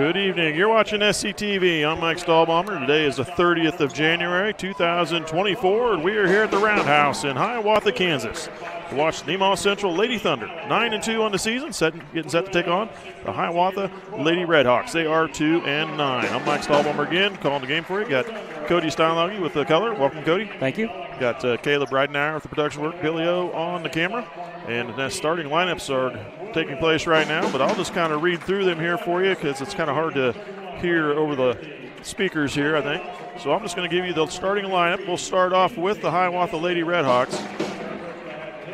Good evening. You're watching SCTV. I'm Mike Stahlbomber. Today is the 30th of January, 2024, and we are here at the Roundhouse in Hiawatha, Kansas, to watch Nemaha Central Lady Thunder, 9-2 on the season, getting set to take on the Hiawatha Lady Redhawks. They are 2-9. I'm Mike Stahlbomber again, calling the game for you. Got Cody Steinlage with the color. Welcome, Cody. Thank you. Got Caleb Breidenauer with the production work, Billy O on the camera, and the starting lineups are taking place right now, but I'll just kind of read through them here for you because it's kind of hard to hear over the speakers here, I think. So I'm just going to give you the starting lineup. We'll start off with the Hiawatha Lady Redhawks.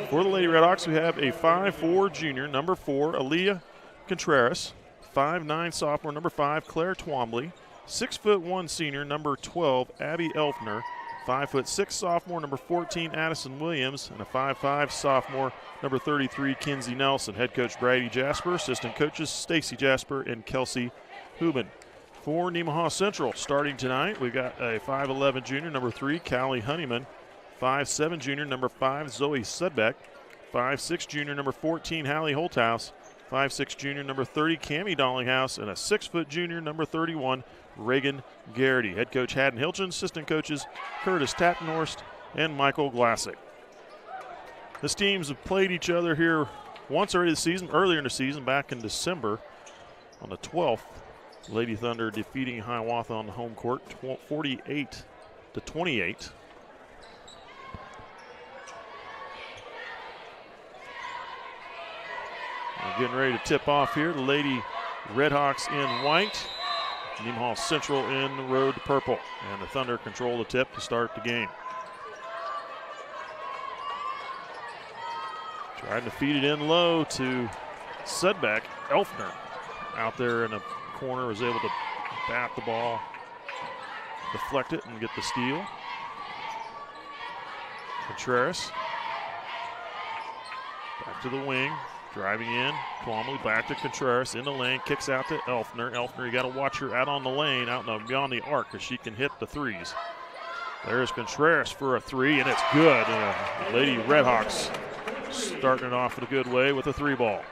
For the Lady Redhawks, we have a 5'4" junior, number 4, Aaliyah Contreras, 5'9" sophomore, number 5, Claire Twombly, 6'1" senior, number 12, Abby Elfner, 5'6" sophomore, number 14, Addison Williams, and a 5'5" sophomore, number 33, Kinsey Nelson. Head coach Brady Jasper, assistant coaches Stacy Jasper and Kelsey Hubin. For Nemaha Central, starting tonight, we've got a 5'11" junior, number 3, Callie Honeyman, 5'7" junior, number 5, Zoe Sudbeck, 5'6" junior, number 14, Hallie Holthouse, 5'6" junior, number 30, Cammie Dollinghouse, and a 6' junior, number 31, Reagan Garrity. Head coach Haddon Hilton, assistant coaches Curtis Tattenhorst and Michael Glassick. This teams have played each other here once already this season, earlier in the season, back in December on the 12th. Lady Thunder defeating Hiawatha on the home court, 48-28. We're getting ready to tip off here. The Lady Redhawks in white, Nemaha Central in the road to purple, and the Thunder control the tip to start the game. Trying to feed it in low to Sudbeck. Elfner out there in the corner was able to bat the ball, deflect it, and get the steal. Contreras back to the wing, driving in. Twombly back to Contreras in the lane, kicks out to Elfner. Elfner, you got to watch her out on the lane, out beyond the arc, because she can hit the threes. There's Contreras for a three, and it's good. Lady Redhawks starting it off in a good way with a 3-ball.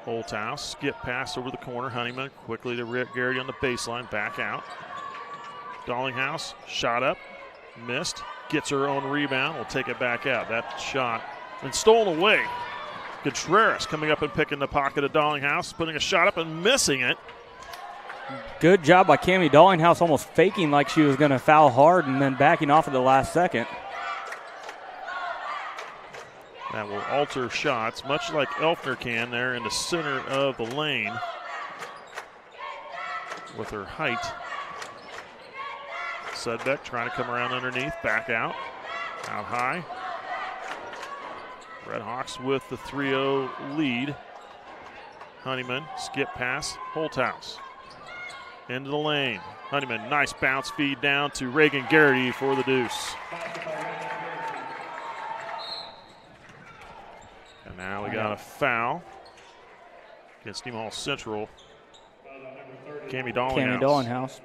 Holthouse, skip pass over the corner. Honeyman quickly to Garrity on the baseline, back out. Dollinghouse, shot up, missed. Gets her own rebound, will take it back out. That shot and stolen away. Contreras coming up and picking the pocket of Dollinghouse, putting a shot up and missing it. Good job by Cammie Dollinghouse, almost faking like she was going to foul hard and then backing off at the last second. That will alter shots, much like Elfner can there in the center of the lane with her height. Sudbeck trying to come around underneath, back out high. Redhawks with the 3-0 lead. Honeyman, skip pass, Holthouse. Into the lane. Honeyman, nice bounce feed down to Reagan Garrity for the deuce. And now we got a foul against Nemaha Central. Cammie Dollinghouse.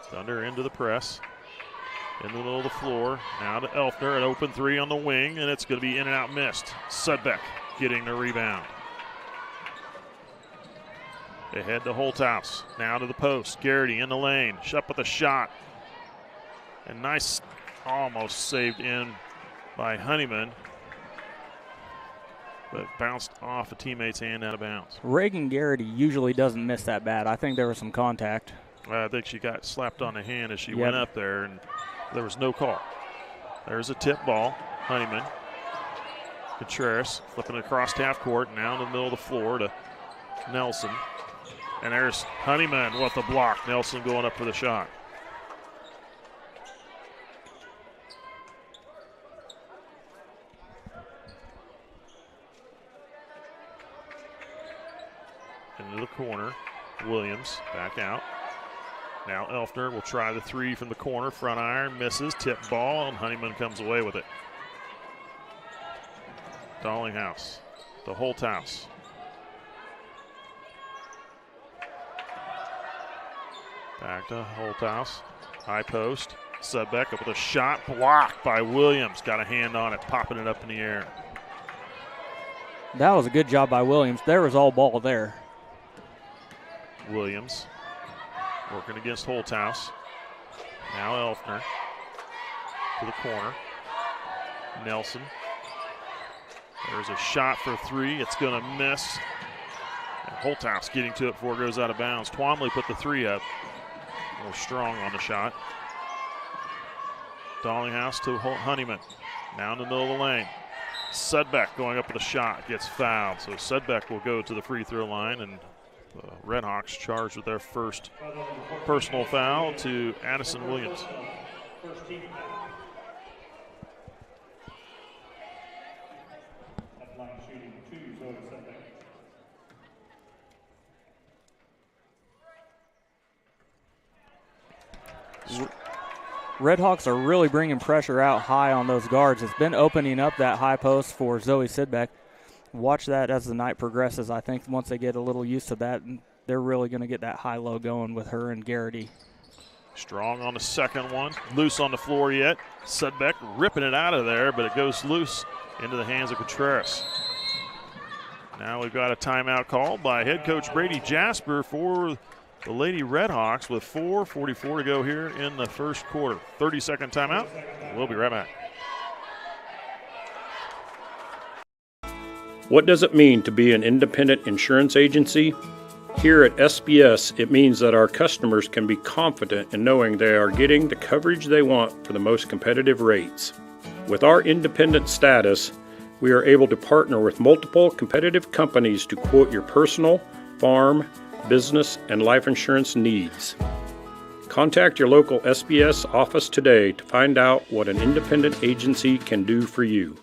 Thunder into the press, in the middle of the floor. Now to Elfner, an open 3 on the wing, and it's going to be in and out missed. Sudbeck getting the rebound. They head to Holthouse, now to the post. Garrity in the lane, shut with a shot. And nice, almost saved in by Honeyman, but bounced off a teammate's hand out of bounds. Reagan Garrity usually doesn't miss that bad. I think there was some contact. I think she got slapped on the hand as she went up there, and there was no call. There's a tip ball. Honeyman. Contreras flipping it across half court, now in the middle of the floor to Nelson. And there's Honeyman with the block. Nelson going up for the shot. Into the corner. Williams back out. Now Elfner will try the 3 from the corner. Front iron, misses. Tip ball, and Honeyman comes away with it. Dollinghouse to Holthouse. Back to Holthouse. High post. Sudbeck up with a shot blocked by Williams. Got a hand on it, popping it up in the air. That was a good job by Williams. There was all ball there. Williams working against Holthouse. Now Elfner to the corner. Nelson. There's a shot for three. It's going to miss. And Holthouse getting to it before it goes out of bounds. Twomley put the three up. A little strong on the shot. Dallinghouse to Honeyman. Now in the middle of the lane. Sudbeck going up with a shot. Gets fouled. So Sudbeck will go to the free throw line, and the Redhawks charged with their first personal foul to Addison Williams. Redhawks are really bringing pressure out high on those guards. It's been opening up that high post for Zoe Sidbeck. Watch that as the night progresses. I think once they get a little used to that, they're really going to get that high-low going with her and Garrity. Strong on the second one. Loose on the floor yet. Sudbeck ripping it out of there, but it goes loose into the hands of Contreras. Now we've got a timeout called by head coach Brady Jasper for the Lady Redhawks with 4:44 to go here in the first quarter. 30-second timeout. We'll be right back. What does it mean to be an independent insurance agency? Here at SBS, it means that our customers can be confident in knowing they are getting the coverage they want for the most competitive rates. With our independent status, we are able to partner with multiple competitive companies to quote your personal, farm, business, and life insurance needs. Contact your local SBS office today to find out what an independent agency can do for you.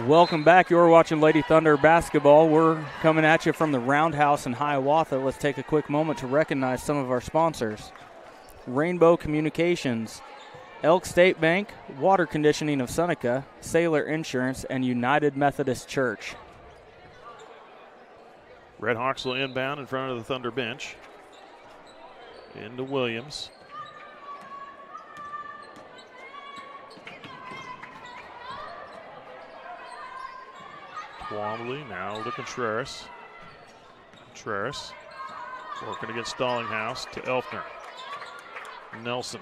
Welcome back. You're watching Lady Thunder basketball. We're coming at you from the Roundhouse in Hiawatha. Let's take a quick moment to recognize some of our sponsors. Rainbow Communications, Elk State Bank, Water Conditioning of Seneca, Sailor Insurance, and United Methodist Church. Redhawks will inbound in front of the Thunder bench. Into Williams. Twomley now to Contreras. Contreras working against Dallinghouse to Elfner. Nelson.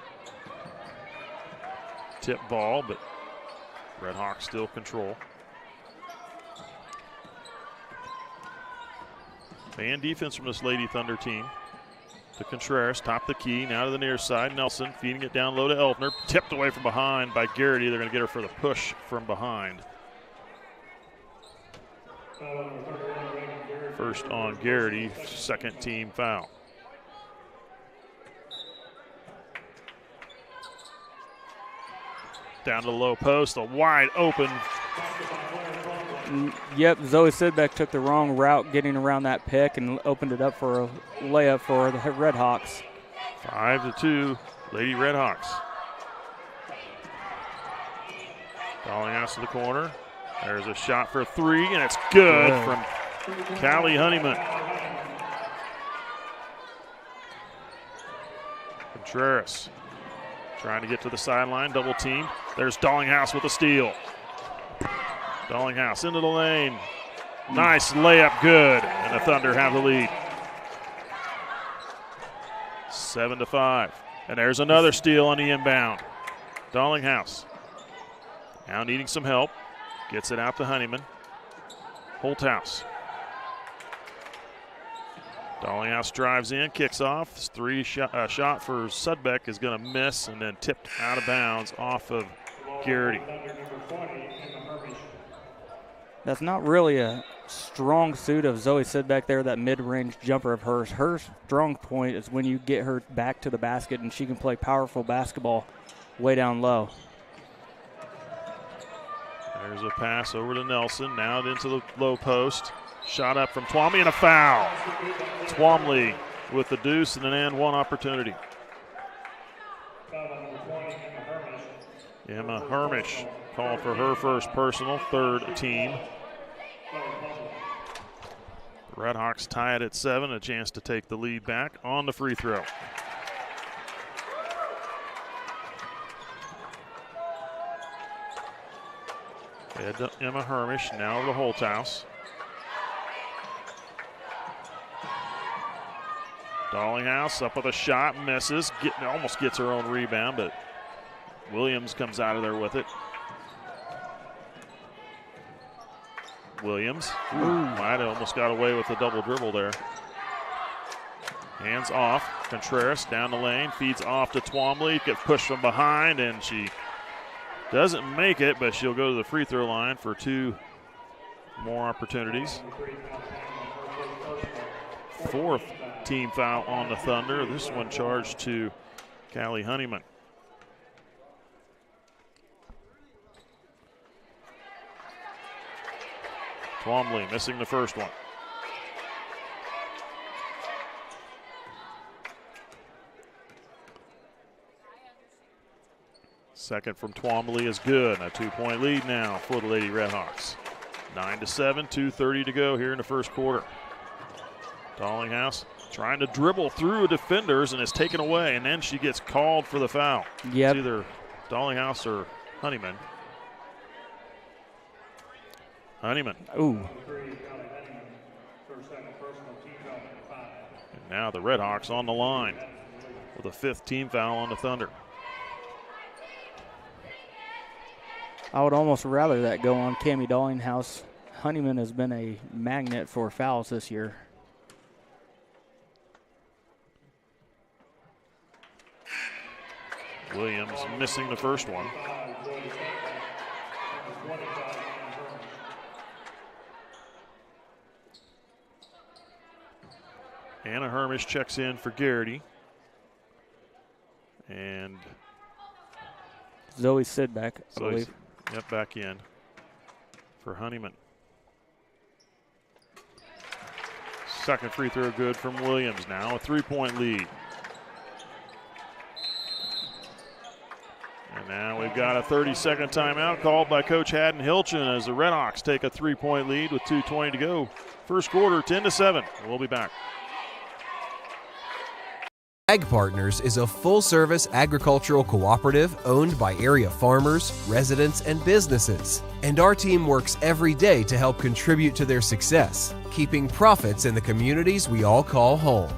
Tip ball, but Redhawks still control. Man defense from this Lady Thunder team. To Contreras, top the key, now to the near side. Nelson feeding it down low to Elfner. Tipped away from behind by Garrity. They're going to get her for the push from behind. First on Garrity, second team foul. Down to the low post, a wide open. Yep, Zoe Sidbeck took the wrong route getting around that pick and opened it up for a layup for the Redhawks. 5-2, Lady Redhawks. Dallinghouse to the corner. There's a shot for three, and it's good from Callie Honeyman. Contreras trying to get to the sideline, double team. There's Dallinghouse with a steal. Dallinghouse into the lane. Nice layup, good, and the Thunder have the lead. 7-5, and there's another steal on the inbound. Dallinghouse now needing some help. Gets it out to Honeyman. Holthouse. Dallinghouse drives in, kicks off. Shot for Sudbeck is going to miss and then tipped out of bounds off of Garrity. That's not really a strong suit of Zoe Sidbeck there, that mid-range jumper of hers. Her strong point is when you get her back to the basket and she can play powerful basketball way down low. There's a pass over to Nelson, now into the low post. Shot up from Twomley and a foul. Twomley with the deuce and an and one opportunity. Emma Hermish called for her first personal, third team. Redhawks tie it at 7, a chance to take the lead back on the free throw. Head to Emma Hermish, now over to Holthouse. Dallinghouse up with a shot, misses, almost gets her own rebound, but Williams comes out of there with it. Williams might have almost got away with the double dribble there. Hands off. Contreras down the lane, feeds off to Twombly, gets pushed from behind, and she doesn't make it, but she'll go to the free throw line for 2 more opportunities. 4th team foul on the Thunder. This one charged to Callie Honeyman. Twombly missing the first one. Second from Twombly is good. A 2-point lead now for the Lady Redhawks. 9-7, 2:30 to go here in the first quarter. Dallinghouse trying to dribble through defenders and is taken away, and then she gets called for the foul. Yep. It's either Dallinghouse or Honeyman. Honeyman. Ooh. And now the Redhawks on the line with a 5th team foul on the Thunder. I would almost rather that go on Cammie Dallinghouse. Honeyman has been a magnet for fouls this year. Williams missing the first one. Anna Hermish checks in for Garrity. And Zoe Sidbeck, I believe. Yep, back in for Honeyman. Second free throw good from Williams. Now a 3-point lead. And now we've got a 30-second timeout called by Coach Haddon Hilchin as the Redhawks take a 3-point lead with 2:20 to go. First quarter, 10-7. We'll be back. Ag Partners is a full-service agricultural cooperative owned by area farmers, residents, and businesses. And our team works every day to help contribute to their success, keeping profits in the communities we all call home.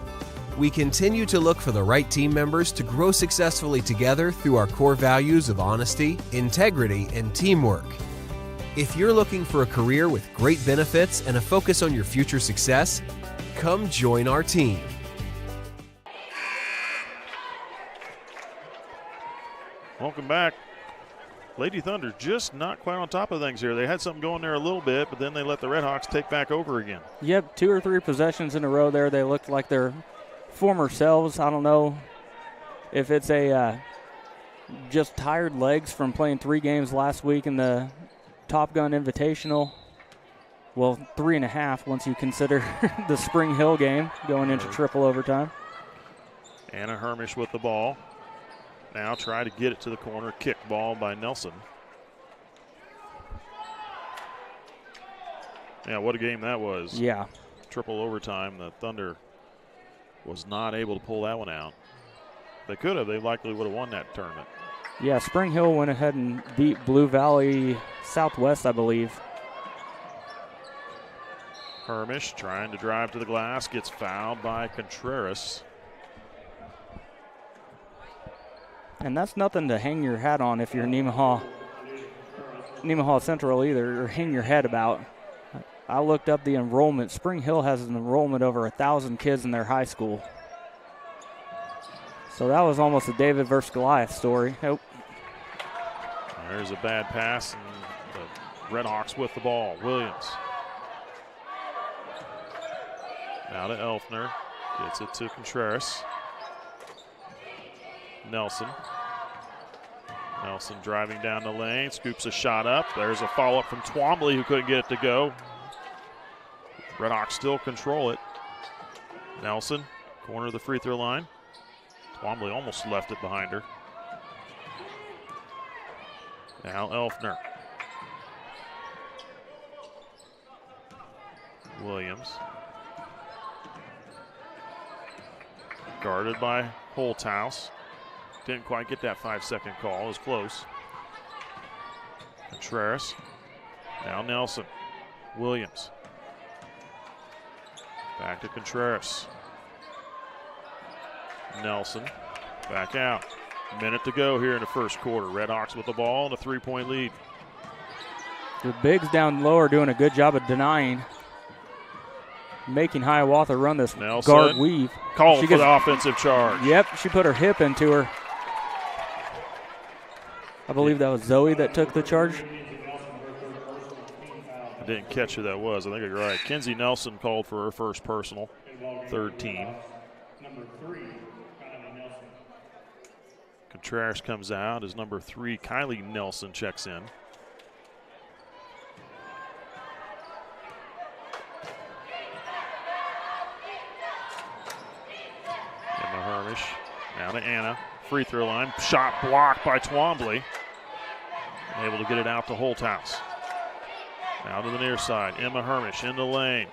We continue to look for the right team members to grow successfully together through our core values of honesty, integrity, and teamwork. If you're looking for a career with great benefits and a focus on your future success, come join our team. Welcome back. Lady Thunder just not quite on top of things here. They had something going there a little bit, but then they let the Redhawks take back over again. Yep, 2 or 3 possessions in a row there. They looked like their former selves. I don't know if it's just tired legs from playing 3 games last week in the Top Gun Invitational. Well, 3.5 once you consider the Spring Hill game going into triple overtime. Anna Hermish with the ball. Now try to get it to the corner. Kick ball by Nelson. Yeah, what a game that was. Yeah. Triple overtime. The Thunder was not able to pull that one out. They could have. They likely would have won that tournament. Yeah, Spring Hill went ahead and beat Blue Valley Southwest, I believe. Hermish trying to drive to the glass. Gets fouled by Contreras. And that's nothing to hang your hat on if you're Nemaha Central either, or hang your head about. I looked up the enrollment. Spring Hill has an enrollment over 1,000 kids in their high school. So that was almost a David versus Goliath story. Nope. There's a bad pass, and the Redhawks with the ball. Williams. Now to Elfner. Gets it to Contreras. Nelson driving down the lane, scoops a shot up. There's a follow-up from Twombly, who couldn't get it to go. Redhawks still control it. Nelson, corner of the free throw line. Twombly almost left it behind her. Now Elfner. Williams Guarded by Holthouse. Didn't quite get that 5-second call. It was close. Contreras. Now Nelson. Williams. Back to Contreras. Nelson. Back out. Minute to go here in the first quarter. Redhawks with the ball and a 3-point lead. The bigs down low are doing a good job of denying, making Hiawatha run this Nelson guard weave. Called for the offensive charge. Yep, she put her hip into her. I believe that was Zoe that took the charge. I didn't catch who that was. I think you're right. Kenzie Nelson called for her first personal. Third team. Contreras comes out as number 3, Kylie Nelson checks in. Emma Hermish now to Anna. Free throw line. Shot blocked by Twombly. Able to get it out to Holthouse. Now to the near side. Emma Hermish in the lane.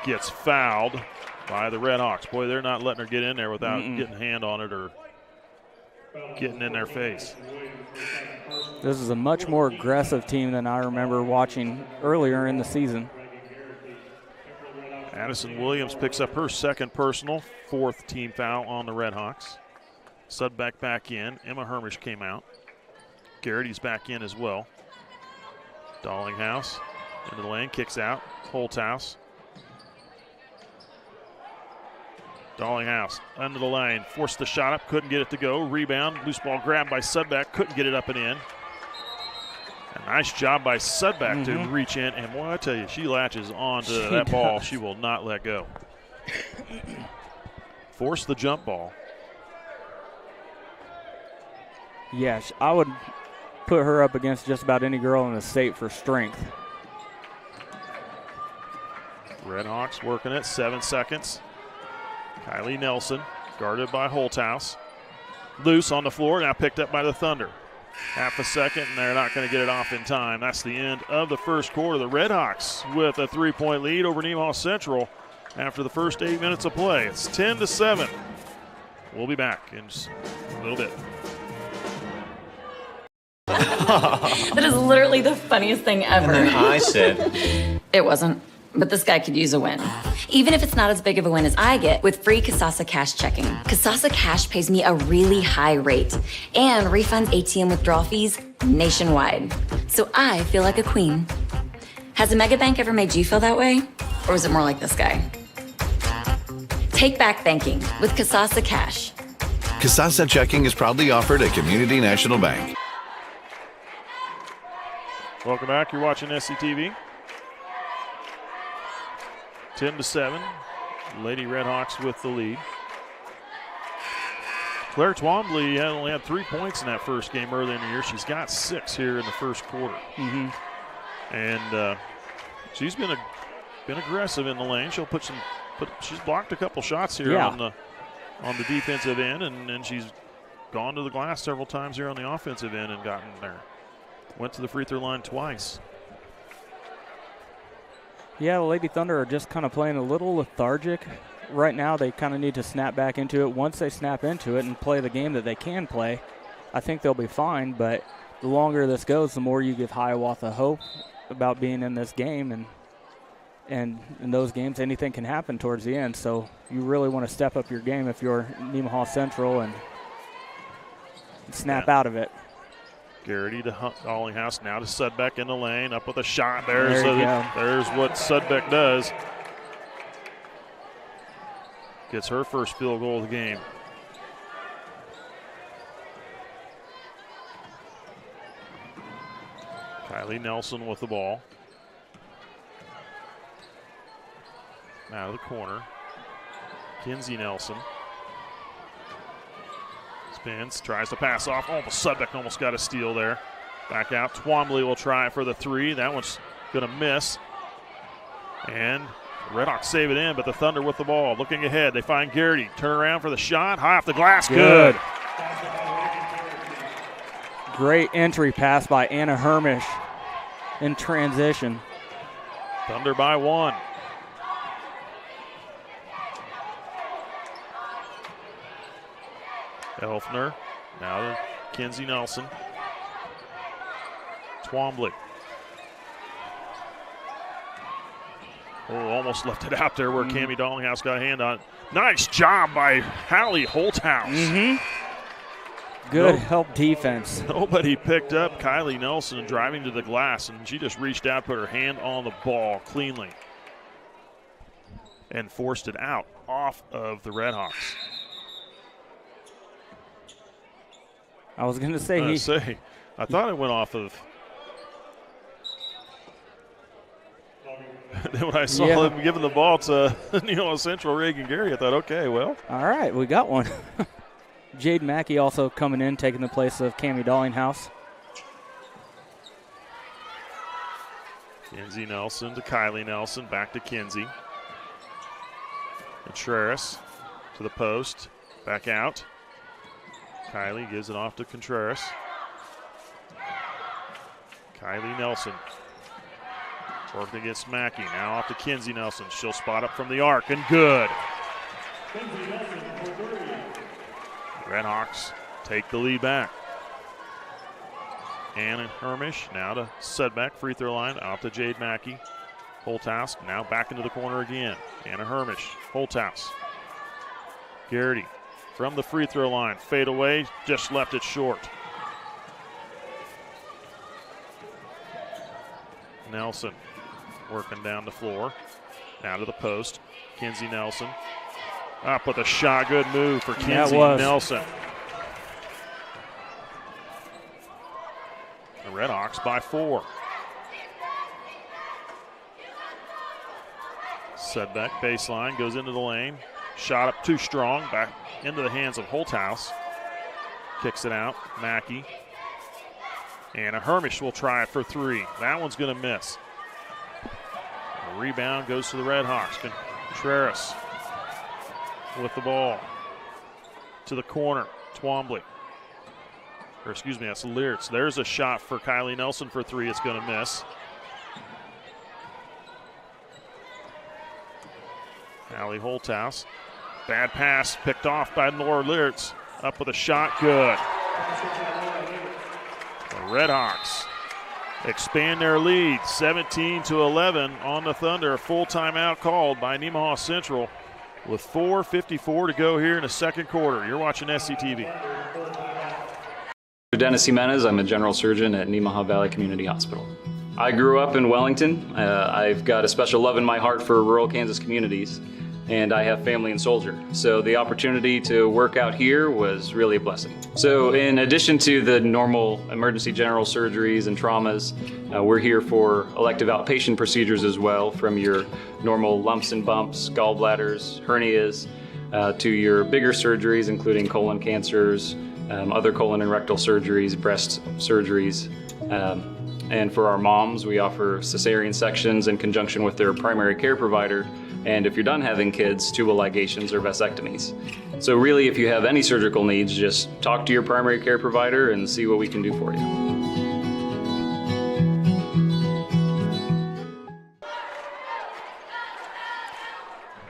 Gets fouled by the Redhawks. Boy, they're not letting her get in there without getting a hand on it or getting in their face. This is a much more aggressive team than I remember watching earlier in the season. Addison Williams picks up her second personal, 4th team foul on the Redhawks. Sudbeck back in. Emma Hermish came out. Garrity's back in as well. Dollinghouse into the lane, kicks out. Holthouse. Dollinghouse under the lane, forced the shot up, couldn't get it to go. Rebound, loose ball grabbed by Sudbeck, couldn't get it up and in. A nice job by Sudbeck to reach in, and boy, I tell you, she latches onto that ball. She will not let go. Force the jump ball. Yes, I would put her up against just about any girl in the state for strength. Redhawks working it, 7 seconds. Kylie Nelson, guarded by Holthouse. Loose on the floor, now picked up by the Thunder. Half a second, and they're not going to get it off in time. That's the end of the first quarter. The Redhawks with a 3-point lead over Nemaha Central after the first 8 minutes of play. It's 10-7. We'll be back in just a little bit. That is literally the funniest thing ever. And then I said, It wasn't. But this guy could use a win. Even if it's not as big of a win as I get with free Kasasa Cash checking. Kasasa Cash pays me a really high rate and refunds ATM withdrawal fees nationwide. So I feel like a queen. Has a mega bank ever made you feel that way? Or is it more like this guy? Take back banking with Kasasa Cash. Kasasa Checking is proudly offered at Community National Bank. Welcome back. You're watching SCTV. 10-7. Lady Redhawks with the lead. Claire Twombly only had 3 points in that first game earlier in the year. She's got 6 here in the first quarter. And she's been aggressive in the lane. She'll she's blocked a couple shots here on the defensive end, and then she's gone to the glass several times here on the offensive end and gotten there. Went to the free throw line twice. Yeah, the Lady Thunder are just kind of playing a little lethargic right now. They kind of need to snap back into it. Once they snap into it and play the game that they can play, I think they'll be fine. But the longer this goes, the more you give Hiawatha hope about being in this game. And in those games, anything can happen towards the end. So you really want to step up your game if you're Nemaha Central and snap out of it. Garrity to Dollinghouse, now to Sudbeck in the lane, up with a shot. There's what Sudbeck does. Gets her first field goal of the game. Kylie Nelson with the ball. Out of the corner. Kenzie Nelson. Spins, tries to pass off. Sudbeck almost got a steal there. Back out. Twombly will try for the 3. That one's going to miss. And Redhawks save it in, but the Thunder with the ball. Looking ahead, they find Garrity. Turn around for the shot. High off the glass. Good. Great entry pass by Anna Hermish in transition. Thunder by 1. Elfner, now to Kenzie Nelson. Twombly. Oh, almost left it out there where Cammie Dallinghouse got a hand on it. Nice job by Hallie Holthouse. Good help defense. Nobody picked up Kylie Nelson driving to the glass, and she just reached out, put her hand on the ball cleanly, and forced it out off of the Redhawks. I was going to say I thought it went off of. Then when I saw them giving the ball to Central Reagan Gary, I thought, okay, well. All right, we got one. Jade Mackey also coming in, taking the place of Cammie Dallinghouse. Kenzie Nelson to Kylie Nelson, back to Kenzie. Contreras to the post, back out. Kylie gives it off to Contreras. Kylie Nelson working against Mackey. Now off to Kenzie Nelson. She'll spot up from the arc, and good. Redhawks take the lead back. Anna Hermish now to Sedbeck, free throw line, out to Jade Mackey. Holthouse now back into the corner again. Anna Hermish, Holthouse. Garrity from the free throw line, fade away, just left it short. Nelson working down the floor. Now to the post. Kenzie Nelson. Up with a shot. Good move for Kenzie Nelson. The Redhawks by 4. Sedbeck baseline, goes into the lane. Shot up too strong. Back into the hands of Holthouse. Kicks it out. Mackey. And a Hermish will try it for 3. That one's going to miss. The rebound goes to the Redhawks. Contreras with the ball. To the corner. Twombly. Or excuse me, that's Leertz. There's a shot for Kylie Nelson for 3. It's going to miss. Allie Holthouse. Bad pass picked off by Laura Leertz. Up with a shot. Good. The Redhawks expand their lead, 17-11 on the Thunder. A full timeout called by Nemaha Central with 4:54 to go here in the second quarter. You're watching SCTV. Dennis Jimenez. I'm a general surgeon at Nemaha Valley Community Hospital. I grew up in Wellington. I've got a special love in my heart for rural Kansas communities, and I have family in Soldier. So the opportunity to work out here was really a blessing. So in addition to the normal emergency general surgeries and traumas, we're here for elective outpatient procedures as well, from your normal lumps and bumps, gallbladders, hernias, to your bigger surgeries, including colon cancers, other colon and rectal surgeries, breast surgeries. And for our moms, we offer cesarean sections in conjunction with their primary care provider. And if you're done having kids, tubal ligations or vasectomies. So really, if you have any surgical needs, just talk to your primary care provider and see what we can do for you.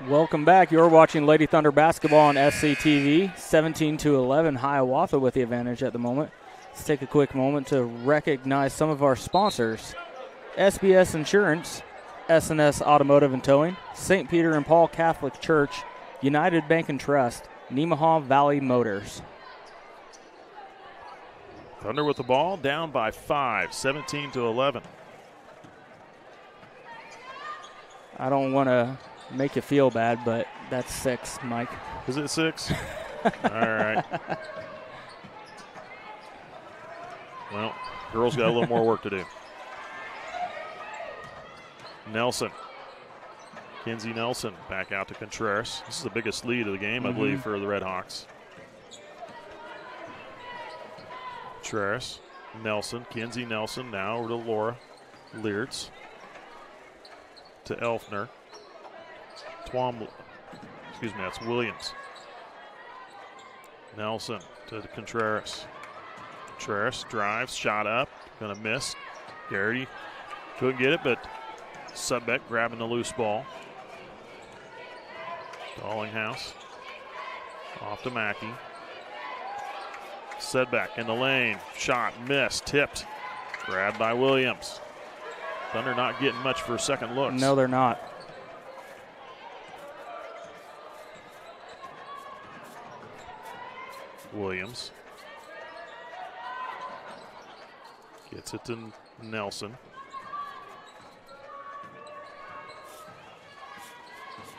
Welcome back. You're watching Lady Thunder basketball on SCTV. 17-11, Hiawatha with the advantage at the moment. Let's take a quick moment to recognize some of our sponsors. SBS Insurance, S&S Automotive and Towing, St. Peter and Paul Catholic Church, United Bank and Trust, Nemaha Valley Motors. Thunder with the ball, down by 5, 17-11. I don't want to make you feel bad, but that's 6, Mike. Is it 6? All right. Well, girls got a little more work to do. Nelson. Kenzie Nelson back out to Contreras. This is the biggest lead of the game, I believe, for the Redhawks. Contreras, Nelson, Kenzie Nelson now over to Laura Leertz. To Elfner. Twombly. Excuse me, that's Williams. Nelson to Contreras. Contreras drives, shot up, gonna miss. Garrity couldn't get it, but Sedbeck grabbing the loose ball. Dallinghouse off to Mackey. Sedbeck in the lane. Shot, missed, tipped. Grabbed by Williams. Thunder not getting much for second looks. No, they're not. Williams. Gets it to Nelson.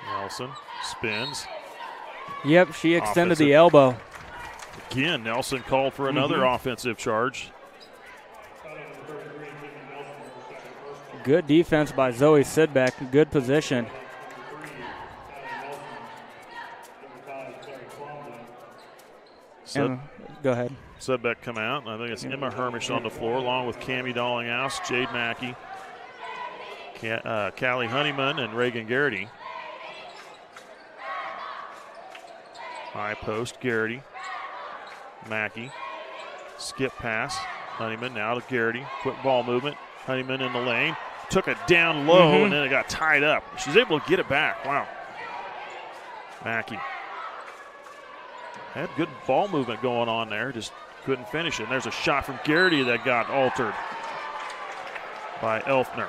Nelson spins. Yep, she extended Offensive. the elbow. Again, Nelson called for another offensive charge. Good defense by Zoe Sidbeck. Good position. Go ahead. Sedbeck come out. I think it's Emma Hermish on the floor, along with Cammie Dallinghouse, Jade Mackey, Callie Honeyman, and Reagan Garrity. High post, Garrity. Mackey. Skip pass. Honeyman now to Garrity. Quick ball movement. Honeyman in the lane. Took it down low, and then it got tied up. She's able to get it back. Wow. Mackey. Had good ball movement going on there. Just couldn't finish it. And there's a shot from Garrity that got altered by Elfner.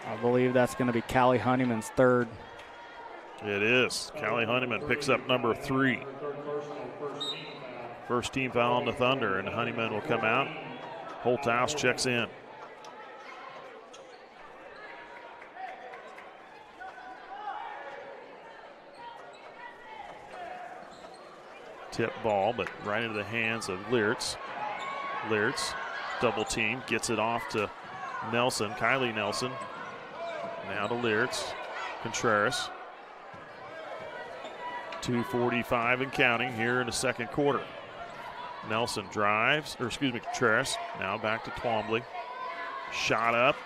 I believe that's going to be Callie Honeyman's third. It is. Callie Honeyman picks up number 3. First team foul on the Thunder, and Honeyman will come out. Holthouse checks in. Tip ball, but right into the hands of Leertz. Leertz, double team, gets it off to Nelson, Kylie Nelson. Now to Leertz, Contreras. 2:45 and counting here in the second quarter. Nelson drives, Contreras. Now back to Twombly. Shot up,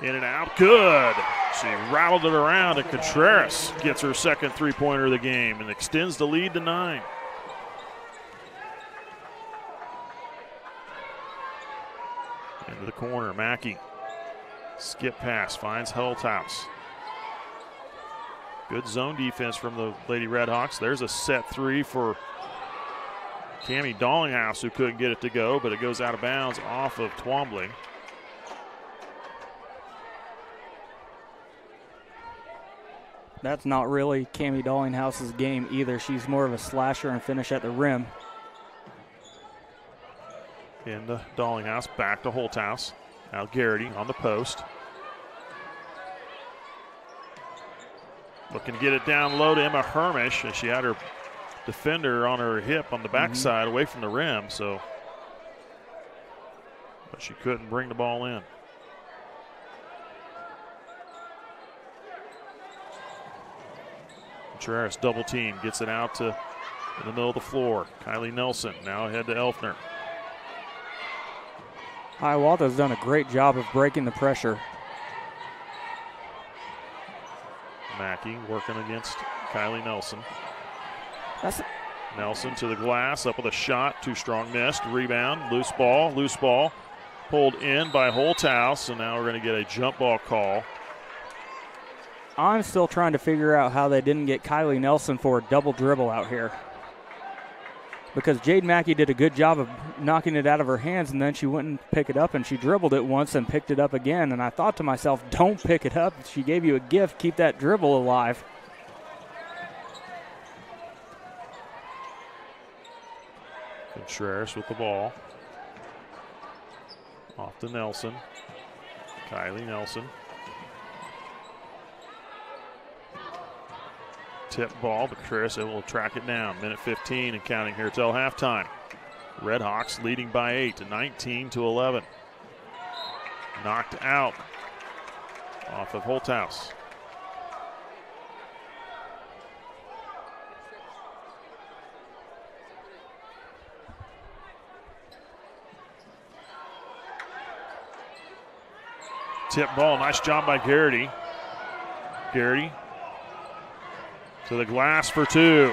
in and out, good. She rattled it around, and Contreras gets her second three-pointer of the game and extends the lead to 9. Into the corner, Mackey. Skip pass, finds Holthouse. Good zone defense from the Lady Redhawks. There's a set 3 for Cammie Dallinghouse, who couldn't get it to go, but it goes out of bounds off of Twombly. That's not really Cammie Dallinghouse's game either. She's more of a slasher and finish at the rim. Into Dallinghouse, back to Holthouse. Now Garrity on the post. Looking to get it down low to Emma Hermish, and she had her defender on her hip on the backside away from the rim, so but she couldn't bring the ball in. Contreras double team, gets it out to in the middle of the floor. Kylie Nelson now ahead to Elfner. Hiawatha's done a great job of breaking the pressure. Mackey working against Kylie Nelson. Nelson to the glass, up with a shot, too strong, missed, rebound, loose ball, pulled in by Holthouse, and now we're going to get a jump ball call. I'm still trying to figure out how they didn't get Kylie Nelson for a double dribble out here. Because Jade Mackey did a good job of knocking it out of her hands, and then she wouldn't pick it up, and she dribbled it once and picked it up again. And I thought to myself, don't pick it up. She gave you a gift. Keep that dribble alive. Contreras with the ball. Off to Nelson. Kylie Nelson. Tip ball, but Contreras will track it down. Minute 15 and counting here till halftime. Redhawks leading by 8 to 19-11. Knocked out off of Holthouse. Tip ball, nice job by Garrity. Garrity to the glass for 2.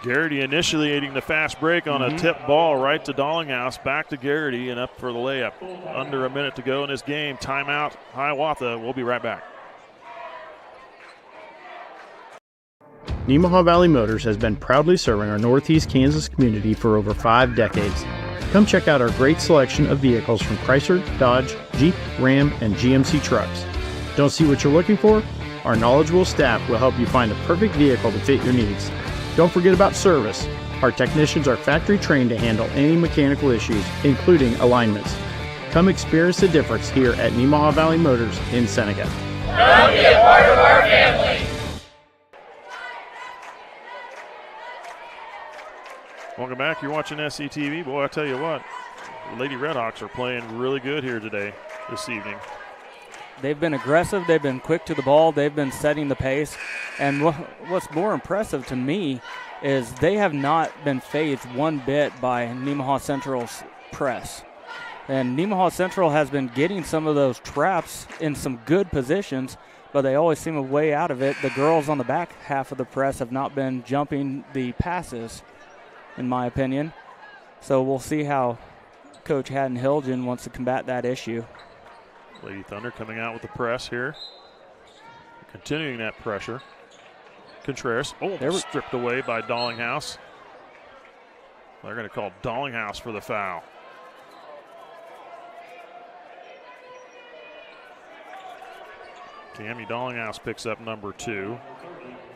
Garrity initiating the fast break on a tip ball right to Dallinghouse. Back to Garrity and up for the layup. Under a minute to go in this game. Timeout, Hiawatha. We'll be right back. Nemaha Valley Motors has been proudly serving our Northeast Kansas community for over 5 decades. Come check out our great selection of vehicles from Chrysler, Dodge, Jeep, Ram, and GMC trucks. Don't see what you're looking for? Our knowledgeable staff will help you find the perfect vehicle to fit your needs. Don't forget about service. Our technicians are factory trained to handle any mechanical issues, including alignments. Come experience the difference here at Nemaha Valley Motors in Seneca. Come be a part of our family. Welcome back. You're watching SCTV. Boy, I tell you what, the Lady Redhawks are playing really good here this evening. They've been aggressive. They've been quick to the ball. They've been setting the pace. And what's more impressive to me is they have not been phased one bit by Nemaha Central's press. And Nemaha Central has been getting some of those traps in some good positions, but they always seem a way out of it. The girls on the back half of the press have not been jumping the passes, in my opinion. So we'll see how Coach Haddon Hilgen wants to combat that issue. Lady Thunder coming out with the press here. Continuing that pressure. Contreras, stripped away by Dallinghouse. They're going to call Dallinghouse for the foul. Cammie Dallinghouse picks up number 2.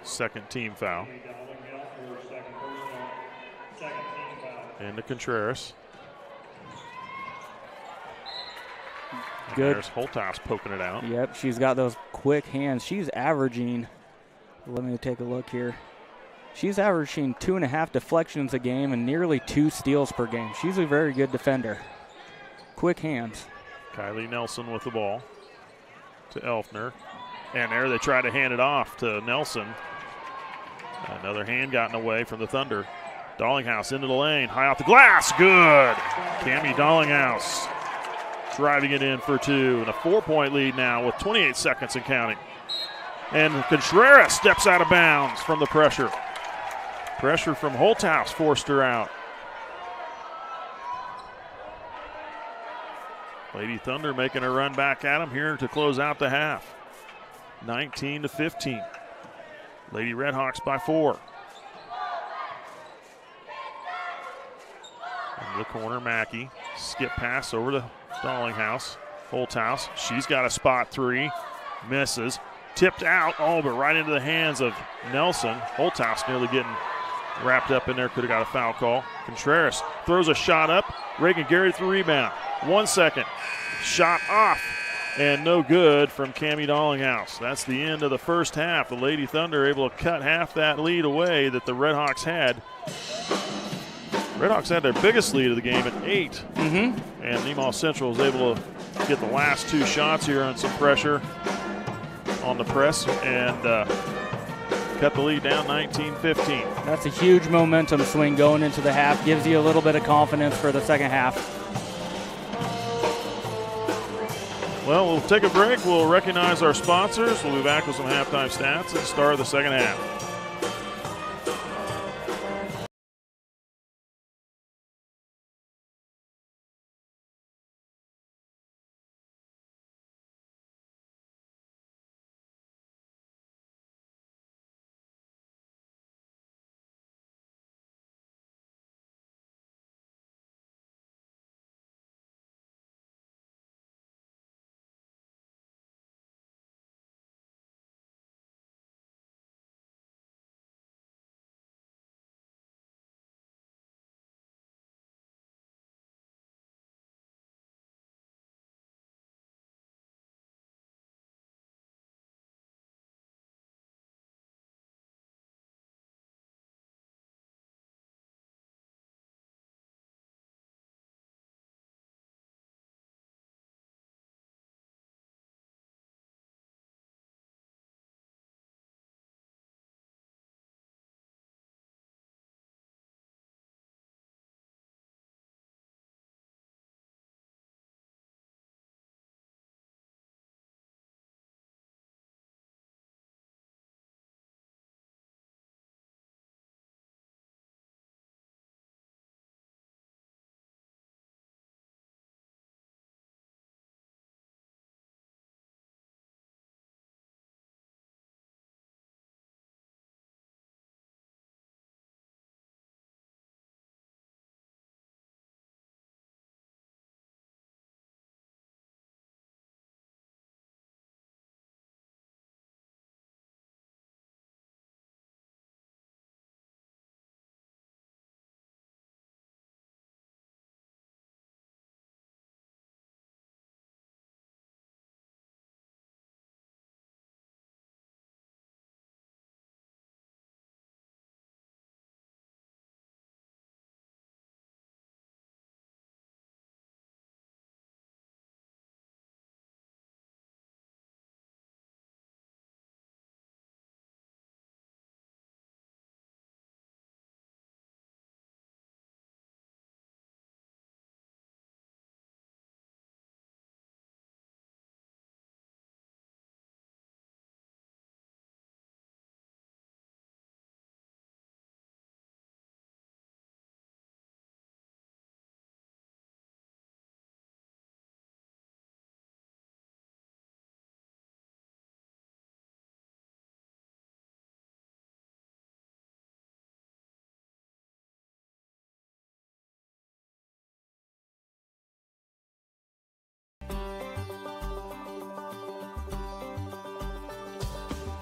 Second team foul. Into Contreras. Good. There's Holthouse poking it out. Yep, she's got those quick hands. She's averaging, let me take a look here. She's averaging 2.5 deflections a game and nearly 2 steals per game. She's a very good defender. Quick hands. Kylie Nelson with the ball to Elfner. And there they try to hand it off to Nelson. Another hand gotten away from the Thunder. Dallinghouse into the lane, high off the glass, good! Cammie Dallinghouse driving it in for 2, and a 4-point lead now with 28 seconds and counting. And Contreras steps out of bounds from the pressure. Pressure from Holthouse forced her out. Lady Thunder making a run back at him here to close out the half. 19-15. Lady Redhawks by 4. In the corner, Mackey. Skip pass over to Dallinghouse. Holthouse, she's got a spot 3. Misses. Tipped out, but right into the hands of Nelson. Holthouse nearly getting wrapped up in there. Could have got a foul call. Contreras throws a shot up. Reagan Garrett with the rebound. 1 second. Shot off. And no good from Cammie Dallinghouse. That's the end of the first half. The Lady Thunder able to cut half that lead away that the Redhawks had. Redhawks had their biggest lead of the game at 8. Mm-hmm. And Nemaha Central was able to get the last 2 shots here on some pressure on the press and cut the lead down 19-15. That's a huge momentum swing going into the half. Gives you a little bit of confidence for the second half. Well, we'll take a break. We'll recognize our sponsors. We'll be back with some halftime stats at the start of the second half.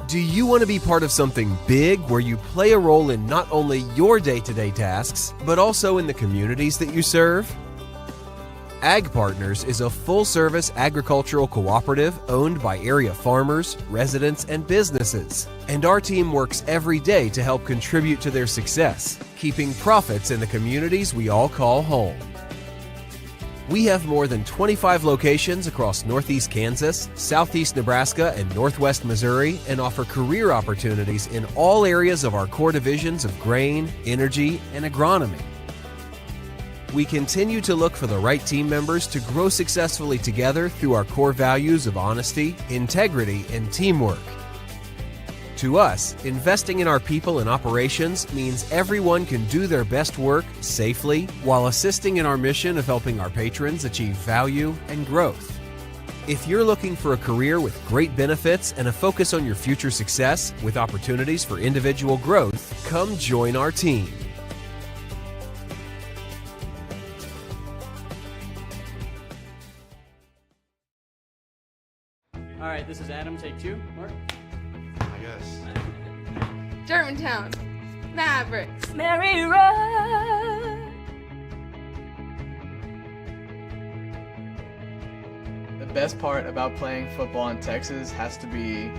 Do you want to be part of something big where you play a role in not only your day-to-day tasks, but also in the communities that you serve? Ag Partners is a full-service agricultural cooperative owned by area farmers, residents, and businesses. And our team works every day to help contribute to their success, keeping profits in the communities we all call home. We have more than 25 locations across Northeast Kansas, Southeast Nebraska, and Northwest Missouri, and offer career opportunities in all areas of our core divisions of grain, energy, and agronomy. We continue to look for the right team members to grow successfully together through our core values of honesty, integrity, and teamwork. To us, investing in our people and operations means everyone can do their best work safely while assisting in our mission of helping our patrons achieve value and growth. If you're looking for a career with great benefits and a focus on your future success with opportunities for individual growth, come join our team. All right, this is Adam. Take 2. Mark. I guess. Germantown, Mavericks, Mary Run. The best part about playing football in Texas has to be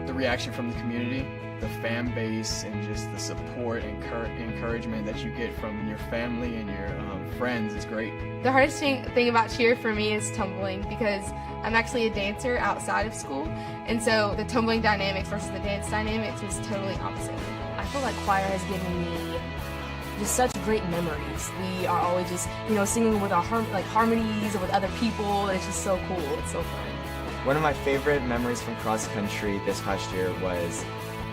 the reaction from the community, the fan base, and just the support and encouragement that you get from your family and your friends is great. The hardest thing about cheer for me is tumbling, because I'm actually a dancer outside of school, and so the tumbling dynamics versus the dance dynamics is totally opposite. I feel like choir has given me just such great memories. We are always just, singing with our harmonies or with other people. It's just so cool. It's so fun. One of my favorite memories from cross country this past year was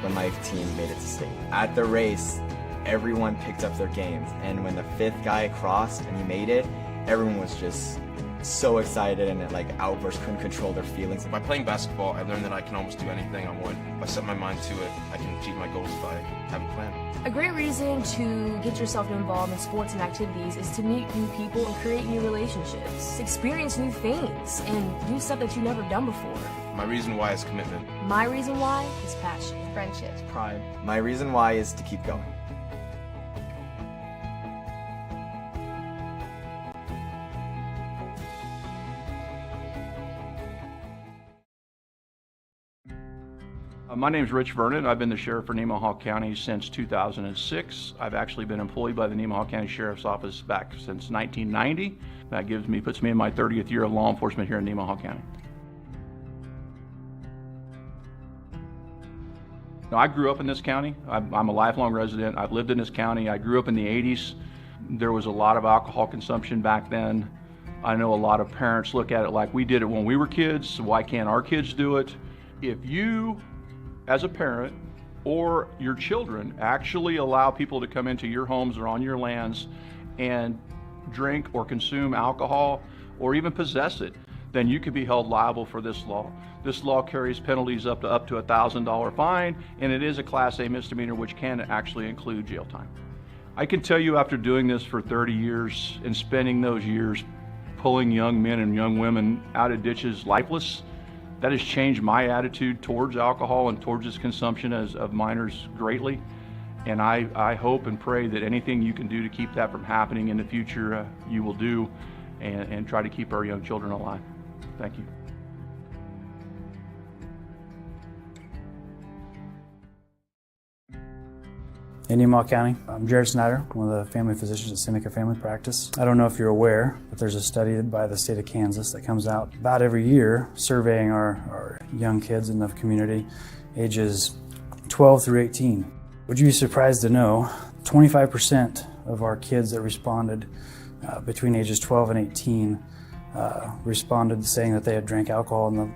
when my team made it to state. At the race, everyone picked up their games, and when the 5th guy crossed and he made it, everyone was just so excited and outbursts, couldn't control their feelings. By playing basketball, I learned that I can almost do anything I want. If I set my mind to it, I can achieve my goals if I have a plan. A great reason to get yourself involved in sports and activities is to meet new people and create new relationships, experience new things, and do stuff that you've never done before. My reason why is commitment. My reason why is passion, friendships, pride. My reason why is to keep going. My name is Rich Vernon. I've been the sheriff for Nemaha County since 2006. I've actually been employed by the Nemaha County Sheriff's Office back since 1990. That puts me in my 30th year of law enforcement here in Nemaha County. Now, I grew up in this county. I'm a lifelong resident. I've lived in this county. I grew up in the 80s. There was a lot of alcohol consumption back then. I know a lot of parents look at it like we did it when we were kids, so why can't our kids do it? If you, as a parent, or your children actually allow people to come into your homes or on your lands and drink or consume alcohol or even possess it, then you could be held liable for this law. This law carries penalties up to a $1,000 fine, and it is a Class A misdemeanor, which can actually include jail time. I can tell you, after doing this for 30 years and spending those years pulling young men and young women out of ditches lifeless, that has changed my attitude towards alcohol and towards its consumption of minors greatly. And I hope and pray that anything you can do to keep that from happening in the future, you will do, and try to keep our young children alive. Thank you. In Nemaha County, I'm Jared Snyder, one of the family physicians at Seneca Family Practice. I don't know if you're aware, but there's a study by the state of Kansas that comes out about every year surveying our young kids in the community, ages 12 through 18. Would you be surprised to know 25% of our kids that responded between ages 12 and 18 responded saying that they had drank alcohol in the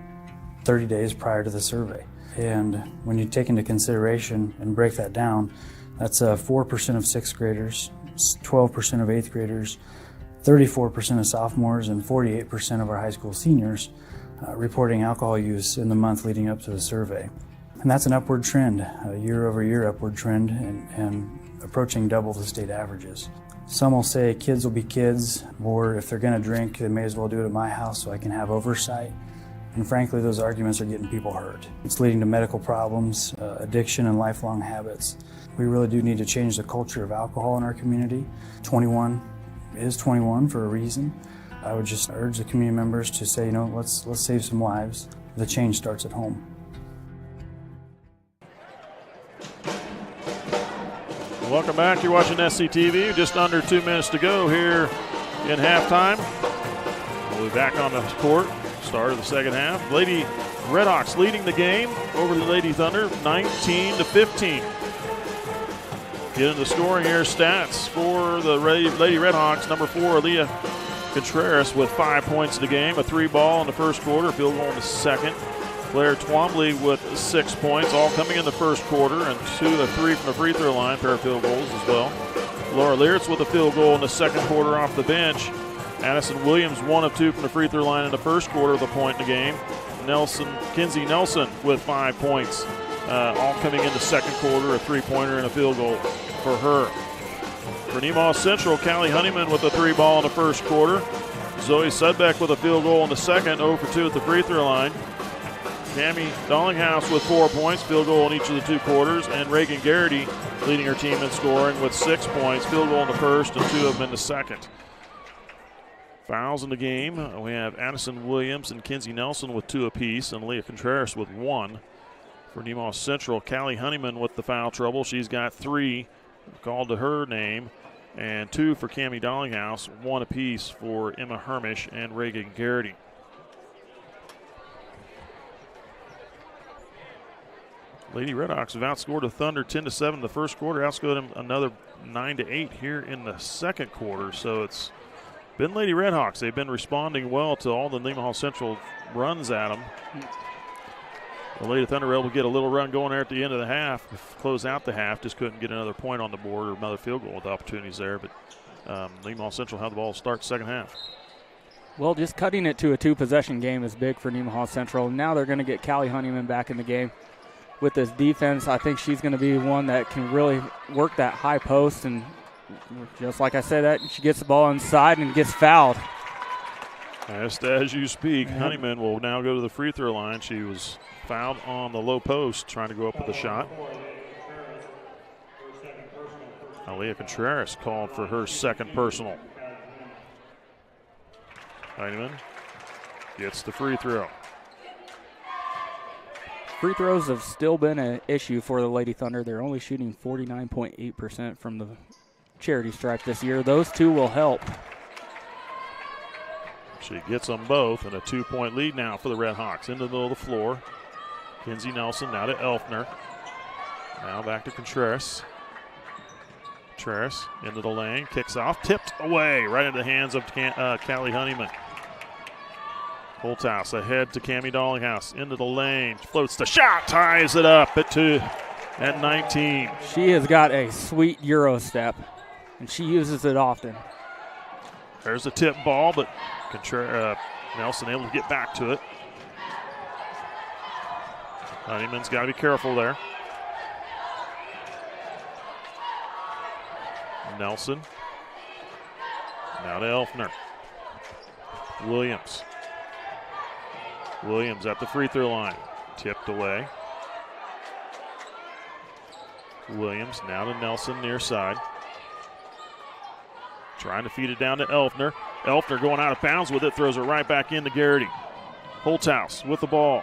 30 days prior to the survey. And when you take into consideration and break that down, that's 4% of 6th graders, 12% of 8th graders, 34% of sophomores, and 48% of our high school seniors reporting alcohol use in the month leading up to the survey. And that's an upward trend, a year-over-year upward trend, and approaching double the state averages. Some will say kids will be kids, or if they're going to drink, they may as well do it at my house so I can have oversight. And frankly, those arguments are getting people hurt. It's leading to medical problems, addiction, and lifelong habits. We really do need to change the culture of alcohol in our community. 21 is 21 for a reason. I would just urge the community members to say, let's save some lives. The change starts at home. Welcome back. You're watching SCTV. Just under 2 minutes to go here in halftime. We'll be back on the court. Start of the second half. Lady Redhawks leading the game over the Lady Thunder, 19-15. Get into the scoring here. Stats for the Lady Redhawks. Number 4, Aaliyah Contreras with 5 points in the game. A 3-ball in the first quarter, field goal in the second. Claire Twombly with 6 points, all coming in the first quarter, and 2 of 3 from the free throw line, pair of field goals as well. Laura Leartz with a field goal in the second quarter off the bench. Addison Williams 1 of 2 from the free throw line in the first quarter of the point in the game. Kinsey Nelson with 5 points, all coming in the second quarter, a 3-pointer and a field goal for her. For Nemaha Central, Callie Honeyman with a 3-ball in the first quarter. Zoe Sudbeck with a field goal in the second, 0 for 2 at the free throw line. Tammy Dollinghouse with 4 points, field goal in each of the 2 quarters, and Reagan Garrity leading her team in scoring with 6 points, field goal in the first and 2 of them in the second. Fouls in the game, we have Addison Williams and Kinsey Nelson with 2 apiece, and Leah Contreras with 1. For Nemaha Central, Callie Honeyman with the foul trouble. She's got 3 called to her name, and 2 for Cammie Dollinghouse, 1 apiece for Emma Hermish and Reagan Garrity. Lady Redhawks have outscored the Thunder 10-7 in the first quarter, outscored them another 9-8 here in the second quarter. So it's been Lady Redhawks. They've been responding well to all the Nemaha Central runs at them. The Lady Thunder were able to get a little run going there at the end of the half, close out the half, just couldn't get another point on the board or another field goal with opportunities there. But Nemaha Central had the ball to start the second half. Well, just cutting it to a 2-possession game is big for Nemaha Central. Now they're going to get Callie Honeyman back in the game. With this defense, I think she's going to be one that can really work that high post, and just like I said, that she gets the ball inside and gets fouled. Just as you speak, Honeyman will now go to the free throw line. She was fouled on the low post trying to go up with a shot. Aaliyah Contreras called for her second personal. Honeyman gets the free throw. Free throws have still been an issue for the Lady Thunder. They're only shooting 49.8% from the charity stripe this year. Those 2 will help. She gets them both, and a 2-point lead now for the Redhawks. Into the middle of the floor. Kinsey Nelson now to Elfner. Now back to Contreras. Contreras into the lane, kicks off, tipped away right into the hands of Callie Honeyman. Holthouse ahead to Cammie Dollinghouse, into the lane, floats the shot, ties it up at 2 at 19. She has got a sweet Euro step, and she uses it often. There's a tip ball, but Nelson able to get back to it. Honeyman's got to be careful there. Nelson. Now to Elfner. Williams at the free throw line. Tipped away. Williams now to Nelson near side. Trying to feed it down to Elfner. Elfner going out of bounds with it, throws it right back into Garrity. Holthouse with the ball.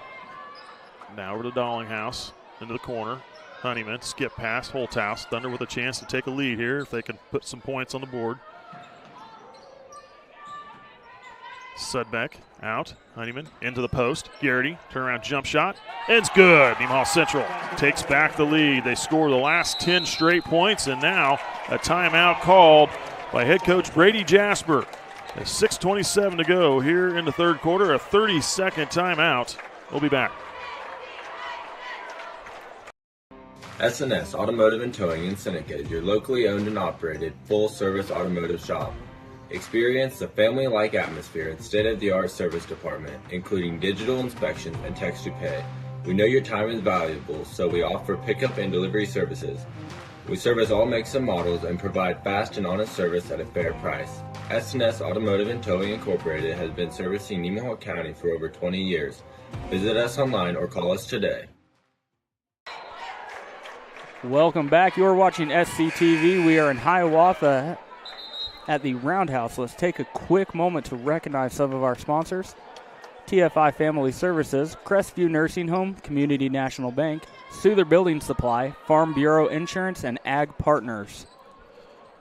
Now over to Dollinghouse, into the corner. Honeyman, skip past Holthouse. Thunder with a chance to take a lead here if they can put some points on the board. Sudbeck out. Honeyman into the post. Garrity, turnaround jump shot. It's good. Nemaha Central takes back the lead. They score the last 10 straight points, and now a timeout called by head coach Brady Jasper. There's 6:27 to go here in the third quarter. A 30-second timeout. We'll be back. S&S Automotive and Towing in Seneca is your locally owned and operated full-service automotive shop. Experience the family-like atmosphere and state-of-the-art service department, including digital inspections and text-to-pay. We know your time is valuable, so we offer pickup and delivery services. We service all makes and models and provide fast and honest service at a fair price. S&S Automotive and Towing Incorporated has been servicing Nemaha County for over 20 years. Visit us online or call us today. Welcome back. You're watching SCTV. We are in Hiawatha at the Roundhouse. Let's take a quick moment to recognize some of our sponsors. TFI Family Services, Crestview Nursing Home, Community National Bank, Souther Building Supply, Farm Bureau Insurance, and Ag Partners.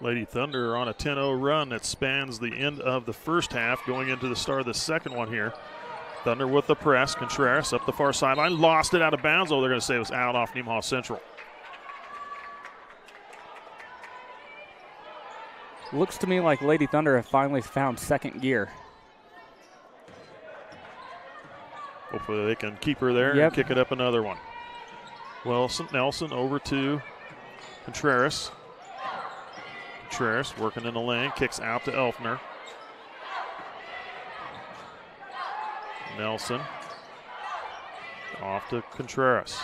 Lady Thunder on a 10-0 run that spans the end of the first half going into the start of the second one here. Thunder with the press. Contreras up the far sideline. Lost it out of bounds. Oh, they're going to say it was out off Nemaha Central. Looks to me like Lady Thunder have finally found second gear. Hopefully they can keep her there and kick it up another one. Nelson over to Contreras. Contreras working in the lane, kicks out to Elfner. Nelson off to Contreras.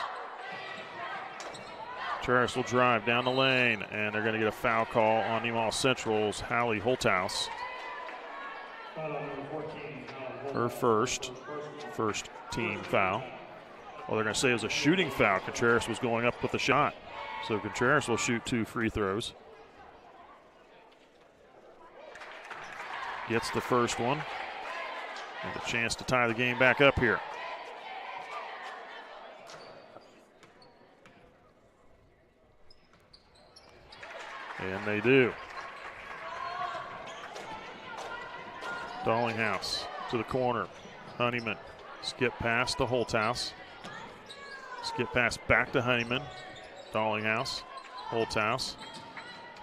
Contreras will drive down the lane, and they're going to get a foul call on Nemaha Central's Hallie Holthouse. Her first team foul. Well, they're going to say it was a shooting foul. Contreras was going up with a shot. So Contreras will shoot 2 free throws. Gets the first one. And a chance to tie the game back up here. And they do. Dallinghouse to the corner. Honeyman. Skip pass to Holthouse. Skip pass back to Honeyman. Dallinghouse. Holthouse.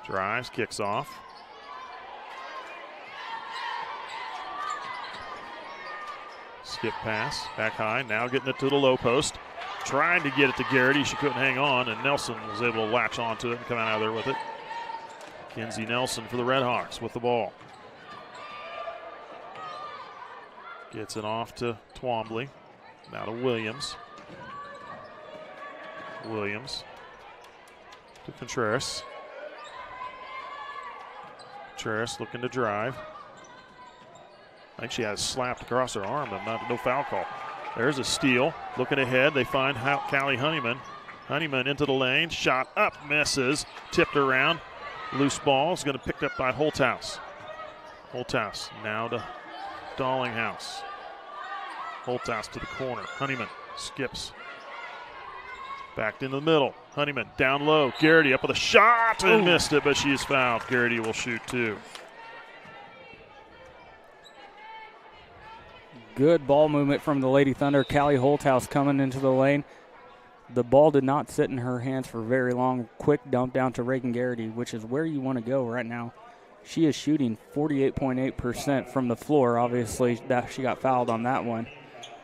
Drives, kicks off. Skip pass, back high, now getting it to the low post. Trying to get it to Garrity, she couldn't hang on, and Nelson was able to latch onto it and come out of there with it. Kenzie Nelson for the Redhawks with the ball. Gets it off to Twombly, now to Williams. Williams to Contreras. Contreras looking to drive. I think she has slapped across her arm, but no foul call. There's a steal. Looking ahead, they find Callie Honeyman. Honeyman into the lane, shot up, misses, tipped around. Loose ball is going to be picked up by Holthouse. Holthouse now to Dallinghouse. Holthouse to the corner. Honeyman skips. Backed into the middle. Honeyman down low. Garrity up with a shot and missed it, but she is fouled. Garrity will shoot 2. Good ball movement from the Lady Thunder. Callie Holthouse coming into the lane. The ball did not sit in her hands for very long. Quick dump down to Reagan Garrity, which is where you want to go right now. She is shooting 48.8% from the floor. Obviously, that she got fouled on that one.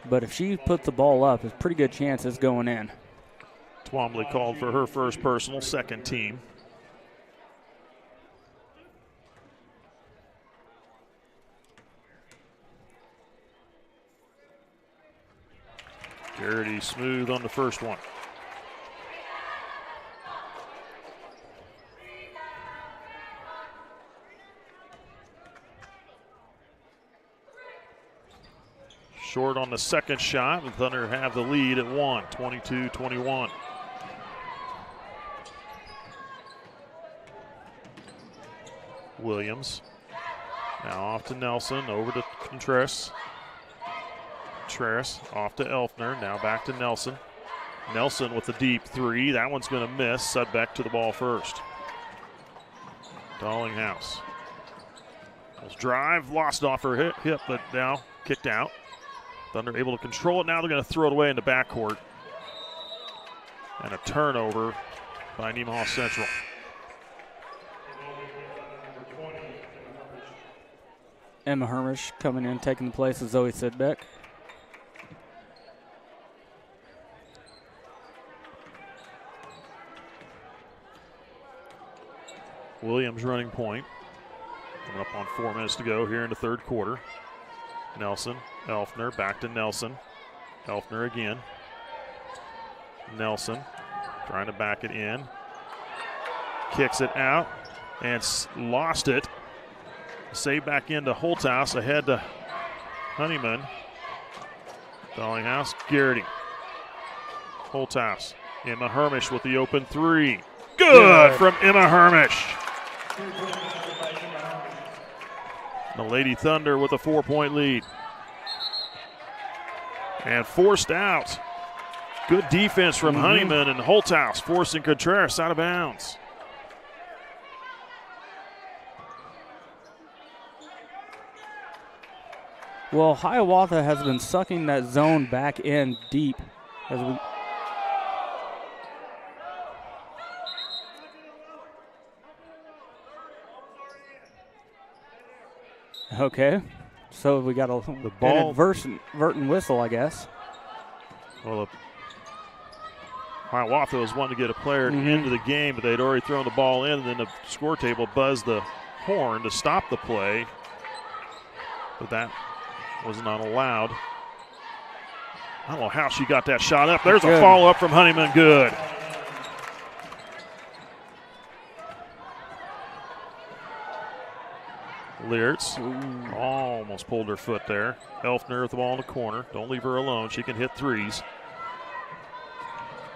But if she puts the ball up, it's a pretty good chance it's going in. Twombly called for her first personal, second team. Garrity smooth on the first one. Short on the second shot, and Thunder have the lead at 1, 22-21. Williams now off to Nelson, over to Contreras. Contreras off to Elfner, now back to Nelson. Nelson with the deep 3, that one's going to miss. Sudbeck to the ball first. Dallinghouse. Drive, lost off her hip, but now kicked out. Thunder able to control it. Now they're going to throw it away into backcourt. And a turnover by Nemaha Central. Emma Hermish coming in, taking the place of Zoe Sidbeck. Williams running point. Coming up on 4 minutes to go here in the third quarter. Nelson, Elfner, back to Nelson. Elfner again. Nelson trying to back it in. Kicks it out and lost it. Save back into Holthouse, ahead to Honeyman. Dallinghouse, Garrity. Holthouse. Emma Hermish with the open three. Good from Emma Hermish. The Lady Thunder with a 4-point lead. And forced out. Good defense from Honeyman and Holthouse, forcing Contreras out of bounds. Well, Hiawatha has been sucking that zone back in deep as we. Okay, so we got the ball inadvertent whistle, I guess. Well, Hiawatha was wanting to get a player into the game, but they'd already thrown the ball in, and then the score table buzzed the horn to stop the play. But that was not allowed. I don't know how she got that shot up. There's a follow-up from Honeyman. Good. Leertz almost pulled her foot there. Elfner with the ball in the corner. Don't leave her alone. She can hit threes.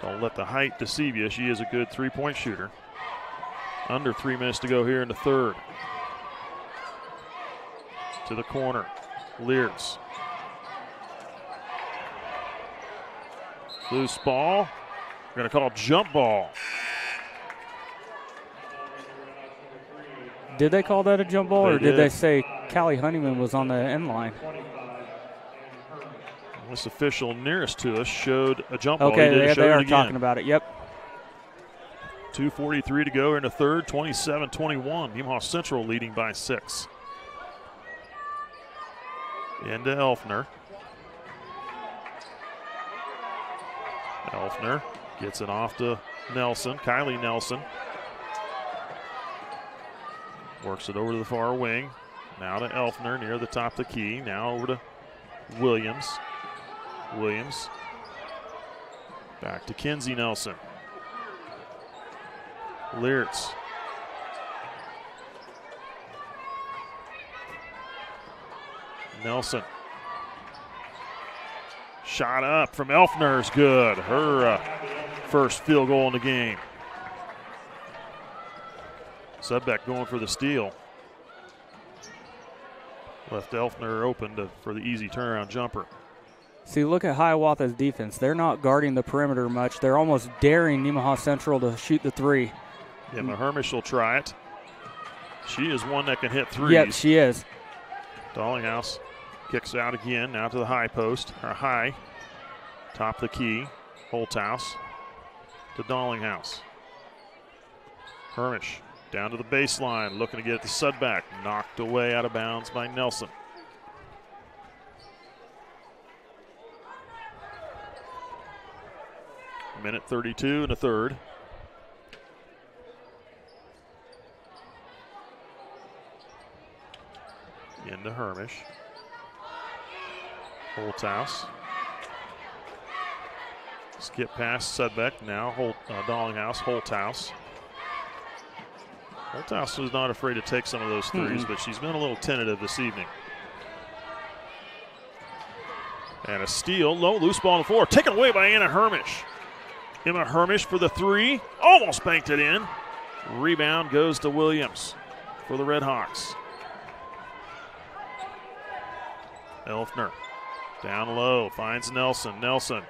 Don't let the height deceive you. She is a good three-point shooter. Under 3 minutes to go here in the third. To the corner. Leertz. Loose ball. We're going to call jump ball. Did they call that a jump ball, or did they say Callie Honeyman was on the end line? This official nearest to us showed a jump ball. Okay, they are talking about it. Yep. 2:43 to go in the third, 27-21. Nemaha Central leading by 6. Into Elfner. Elfner gets it off to Nelson, Kylie Nelson. Works it over to the far wing. Now to Elfner near the top of the key. Now over to Williams. Williams. Back to Kinsey Nelson. Leertz. Nelson. Shot up from Elfner is good. Her first field goal in the game. Sudbeck going for the steal. Left Elfner open for the easy turnaround jumper. See, look at Hiawatha's defense. They're not guarding the perimeter much. They're almost daring Nemaha Central to shoot the three. Emma Hermish will try it. She is one that can hit threes. Yep, she is. Dallinghouse kicks out again, now to the high post, or high. Top of the key, Holthouse to Dallinghouse. Hermish down to the baseline, looking to get it to Sudbeck. Knocked away out of bounds by Nelson. Minute 32 in the third. Into Hermish. Holthouse. Skip past Sudbeck. Now Dallinghouse, Holthouse. Holthouse was not afraid to take some of those threes, but she's been a little tentative this evening. And a steal. Low loose ball on the floor. Taken away by Emma Hermish. Emma Hermish for the three. Almost banked it in. Rebound goes to Williams for the Red Hawks. Elfner down low. Finds Nelson. Nelson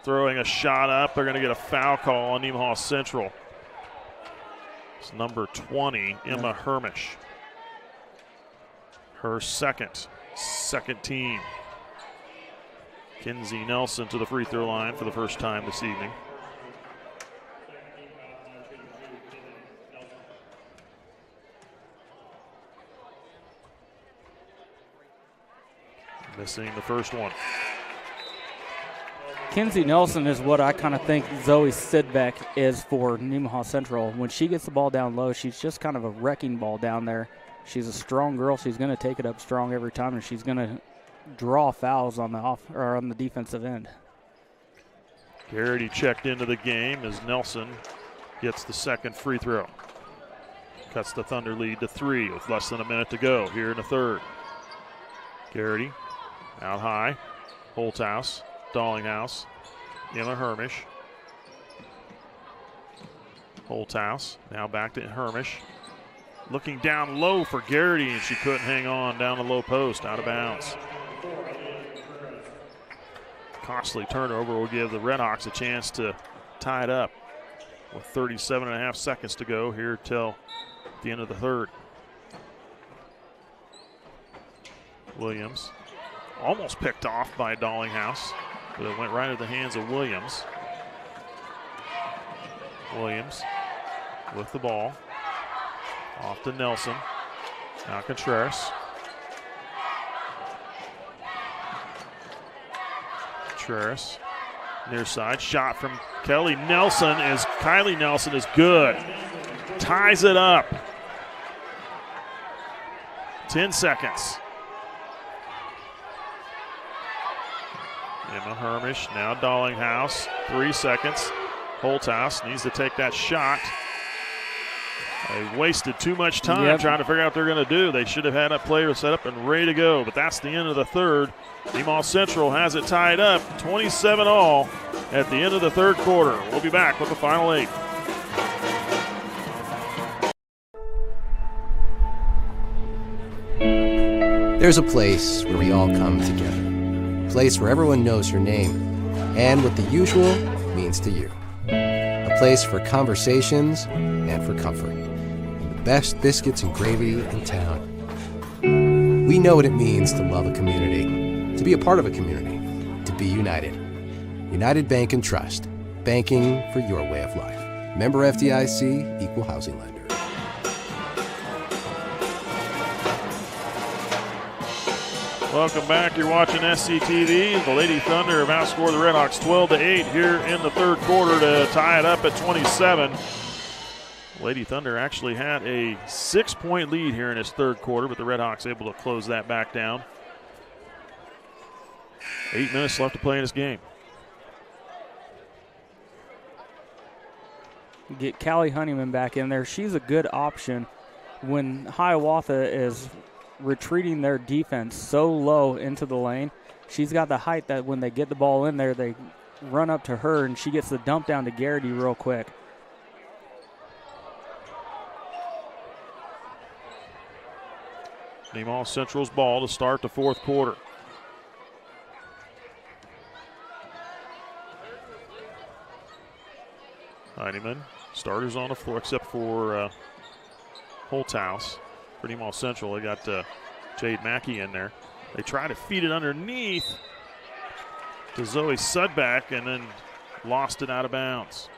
throwing a shot up. They're going to get a foul call on Nemaha Central. It's number 20, Emma Hermish. Her second team. Kinsey Nelson to the free throw line for the first time this evening. Missing the first one. Kinsey Nelson is what I kind of think Zoe Sidbeck is for Nemaha Central. When she gets the ball down low, she's just kind of a wrecking ball down there. She's a strong girl. She's going to take it up strong every time, and she's going to draw fouls on the defensive end. Garrity checked into the game as Nelson gets the second free throw. Cuts the Thunder lead to 3 with less than a minute to go here in the third. Garrity out high. Holthouse, Dallinghouse, Emma Hermish. Holthouse now back to Hermish. Looking down low for Garrity, and she couldn't hang on down the low post, out of bounds. Costly turnover will give the Redhawks a chance to tie it up with 37.5 seconds to go here till the end of the third. Williams almost picked off by Dallinghouse, but it went right into the hands of Williams. Williams with the ball. Off to Nelson. Now Contreras. Contreras. Near side. Shot from Kylie Nelson is good. Ties it up. 10 seconds. Emma Hermish, now Dallinghouse. 3 seconds. Holthouse needs to take that shot. They wasted too much time trying to figure out what they're going to do. They should have had a player set up and ready to go, but that's the end of the third. Nemaha Central has it tied up, 27-all at the end of the third quarter. We'll be back with the final 8. There's a place where we all come together. A place where everyone knows your name and what the usual means to you. A place for conversations and for comfort. The best biscuits and gravy in town. We know what it means to love a community, to be a part of a community, to be united. United Bank and Trust. Banking for your way of life. Member FDIC, Equal Housing Lender. Welcome back. You're watching SCTV. The Lady Thunder have outscored the Redhawks 12-8 here in the third quarter to tie it up at 27. Lady Thunder actually had a 6-point lead here in its third quarter, but the Redhawks able to close that back down. 8 minutes left to play in this game. Get Callie Honeyman back in there. She's a good option when Hiawatha is retreating their defense so low into the lane. She's got the height that when they get the ball in there, they run up to her, and she gets the dump down to Garrity real quick. Nemaha Central's ball to start the fourth quarter. Heineman, starters on the floor except for Holthouse. For Nemaha Central, they got Jade Mackey in there. They try to feed it underneath to Zoe Sudback and then lost it out of bounds.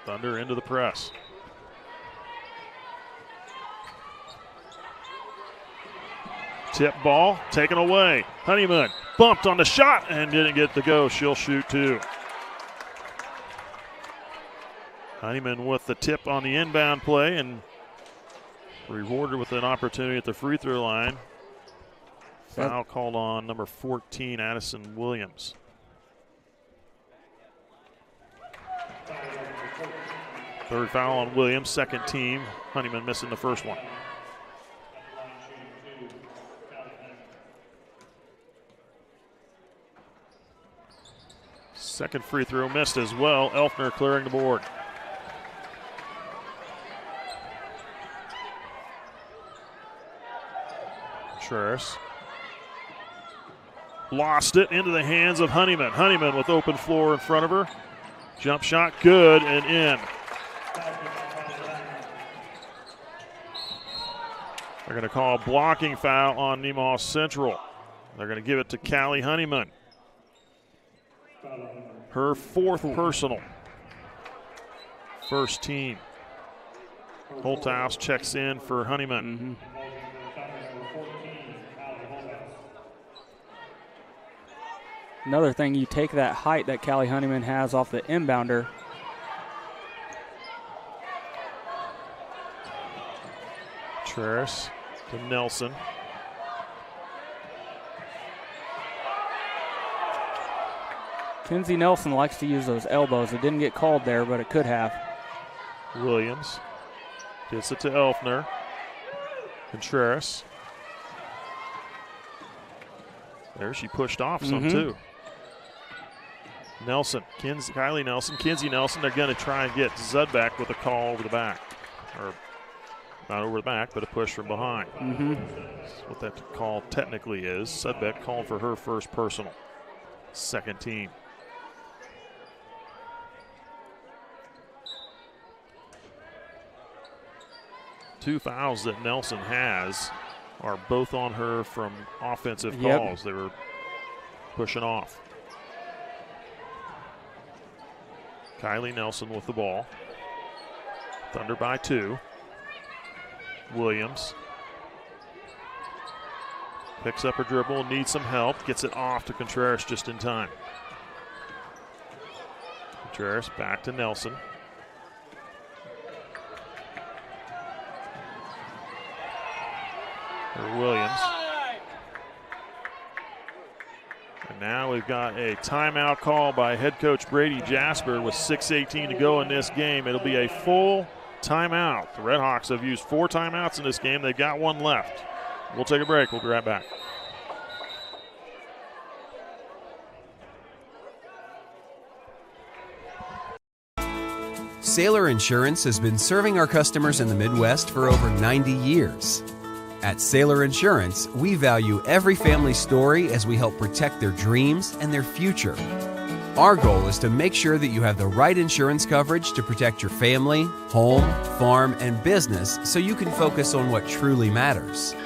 Thunder into the press. Tip ball taken away. Honeyman bumped on the shot and didn't get the go. She'll shoot two. Honeyman with the tip on the inbound play and rewarded with an opportunity at the free throw line. Foul called on number 14, Addison Williams. Third foul on Williams, second team. Honeyman missing the first one. Second free throw missed as well. Elfner clearing the board. Contreras lost it into the hands of Honeyman. Honeyman with open floor in front of her. Jump shot good and in. They're going to call a blocking foul on Nemaha Central. They're going to give it to Callie Honeyman. Her fourth personal. First team. Holthouse checks in for Honeyman. Another thing, you take that height that Callie Honeyman has off the inbounder. Contreras to Nelson. Kenzie Nelson likes to use those elbows. It didn't get called there, but it could have. Williams Gets it to Elfner. Contreras. There, she pushed off some too. Nelson, Kylie Nelson, Kinsey Nelson, they're going to try and get Zudbeck with a call over the back. Or not over the back, but a push from behind. That's what that call technically is. Zudbeck called for her first personal. Second team. Two fouls that Nelson has are both on her from offensive calls. They were pushing off. Kylie Nelson with the ball. Thunder by 2. Williams picks up her dribble, needs some help, gets it off to Contreras just in time. Contreras back to Nelson. Or Williams. And now we've got a timeout call by head coach Brady Jasper with 6:18 to go in this game. It'll be a full timeout. The Redhawks have used 4 timeouts in this game. They've got 1 left. We'll take a break. We'll be right back. Sailor Insurance has been serving our customers in the Midwest for over 90 years. At Sailor Insurance, we value every family story as we help protect their dreams and their future. Our goal is to make sure that you have the right insurance coverage to protect your family, home, farm, and business so you can focus on what truly matters.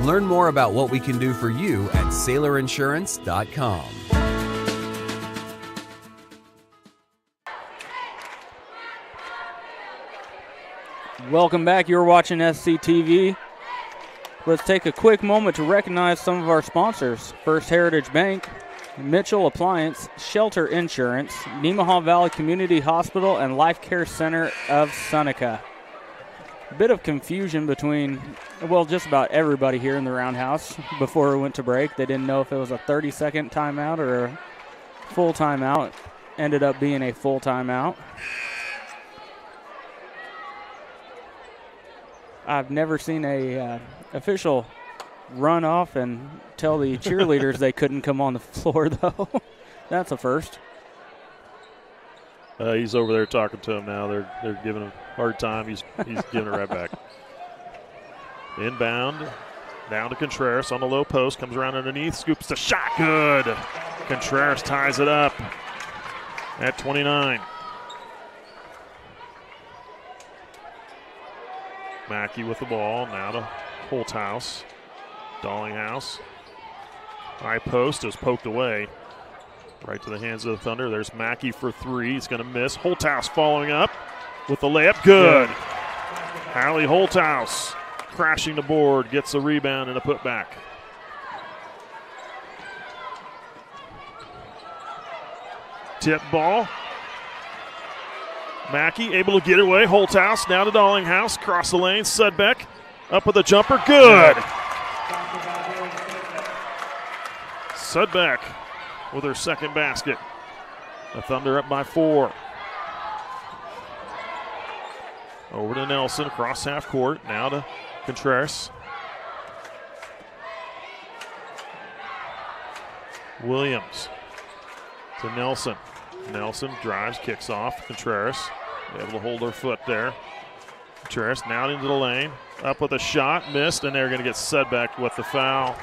Learn more about what we can do for you at SailorInsurance.com. Welcome back. You're watching SCTV. Let's take a quick moment to recognize some of our sponsors. First Heritage Bank, Mitchell Appliance, Shelter Insurance, Nemaha Valley Community Hospital, and Life Care Center of Seneca. A bit of confusion between, well, just about everybody here in the Roundhouse before we went to break. They didn't know if it was a 30-second timeout or a full timeout. Ended up being a full timeout. I've never seen a official run off and tell the cheerleaders they couldn't come on the floor, though. That's a first. He's over there talking to him now. They're giving him a hard time. He's giving it right back. Inbound, down to Contreras on the low post. Comes around underneath, scoops the shot. Good. Contreras ties it up at 29. Mackey with the ball, now to Holthouse. Dallinghouse. High post is poked away. Right to the hands of the Thunder. There's Mackey for 3. He's going to miss. Holthouse following up with the layup. Good. Hallie Holthouse crashing the board, gets a rebound and a putback. Tip ball. Mackey able to get it away. Holthouse now to Dallinghouse. Cross the lane. Sudbeck up with a jumper. Good. Sudbeck with her second basket. The Thunder up by 4. Over to Nelson across half court. Now to Contreras. Williams to Nelson. Nelson drives, kicks off. Contreras able to hold her foot there. Contreras now into the lane. Up with a shot, missed, and they're going to get Sudbeck with the foul.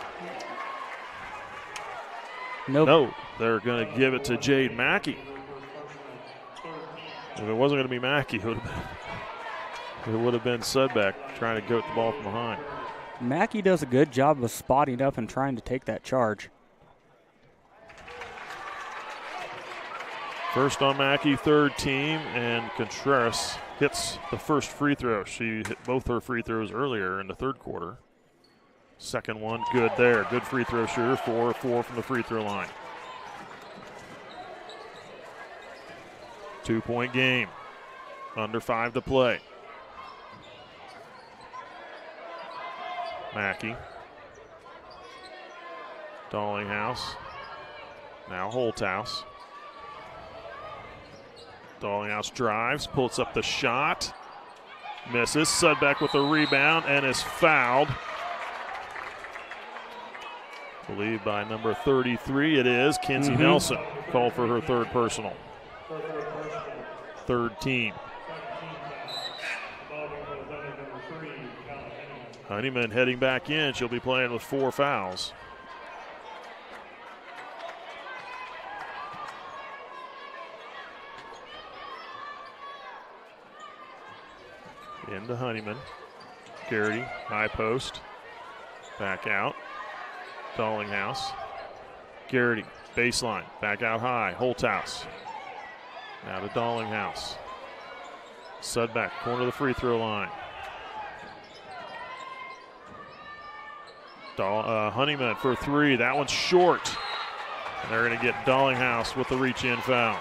Nope. No, they're going to give it to Jade Mackey. If it wasn't going to be Mackey, it would have been Sudbeck trying to goat the ball from behind. Mackey does a good job of spotting up and trying to take that charge. First on Mackey, third team, and Contreras hits the first free throw. She hit both her free throws earlier in the third quarter. Second one, good there. Good free throw shooter, 4-4 from the free throw line. 2-point game. Under 5 to play. Mackey. Dallinghouse. Now Holthouse. Dallinghouse drives, pulls up the shot. Misses. Sudbeck with the rebound and is fouled. I believe by number 33 it is Kinsey Nelson. Called for her third personal. Third team. Honeyman heading back in. She'll be playing with 4 fouls. Into Honeyman. Garrity, high post. Back out. Dallinghouse. Garrity, baseline. Back out high. Holthouse. Now to Dallinghouse. Sudbeck, corner of the free throw line. Honeyman for 3. That one's short. And they're going to get Dallinghouse with the reach-in foul.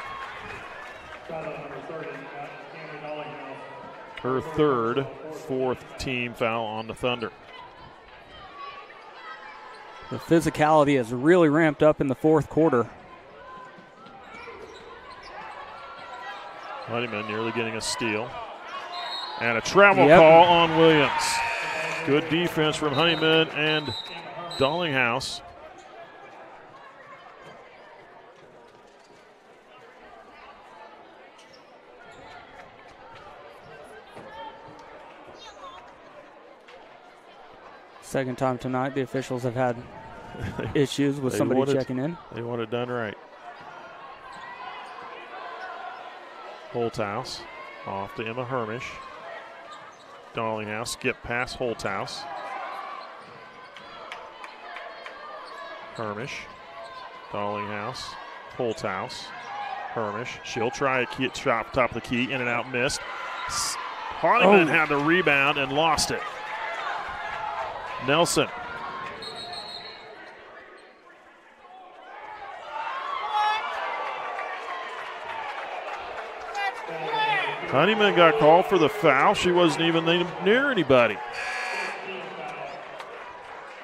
Her third, 4th team foul on the Thunder. The physicality has really ramped up in the 4th quarter. Honeyman nearly getting a steal. And a travel call on Williams. Good defense from Honeyman and Dallinghouse. Second time tonight the officials have had issues with somebody checking in. They want it done right. Holthouse off to Emma Hermish. Dallinghouse skip past Holthouse. Hermish. Dallinghouse. Holthouse. Hermish. She'll try a top of the key. In and out missed. Honeyman had the rebound and lost it. Nelson. Honeyman got called for the foul. She wasn't even near anybody.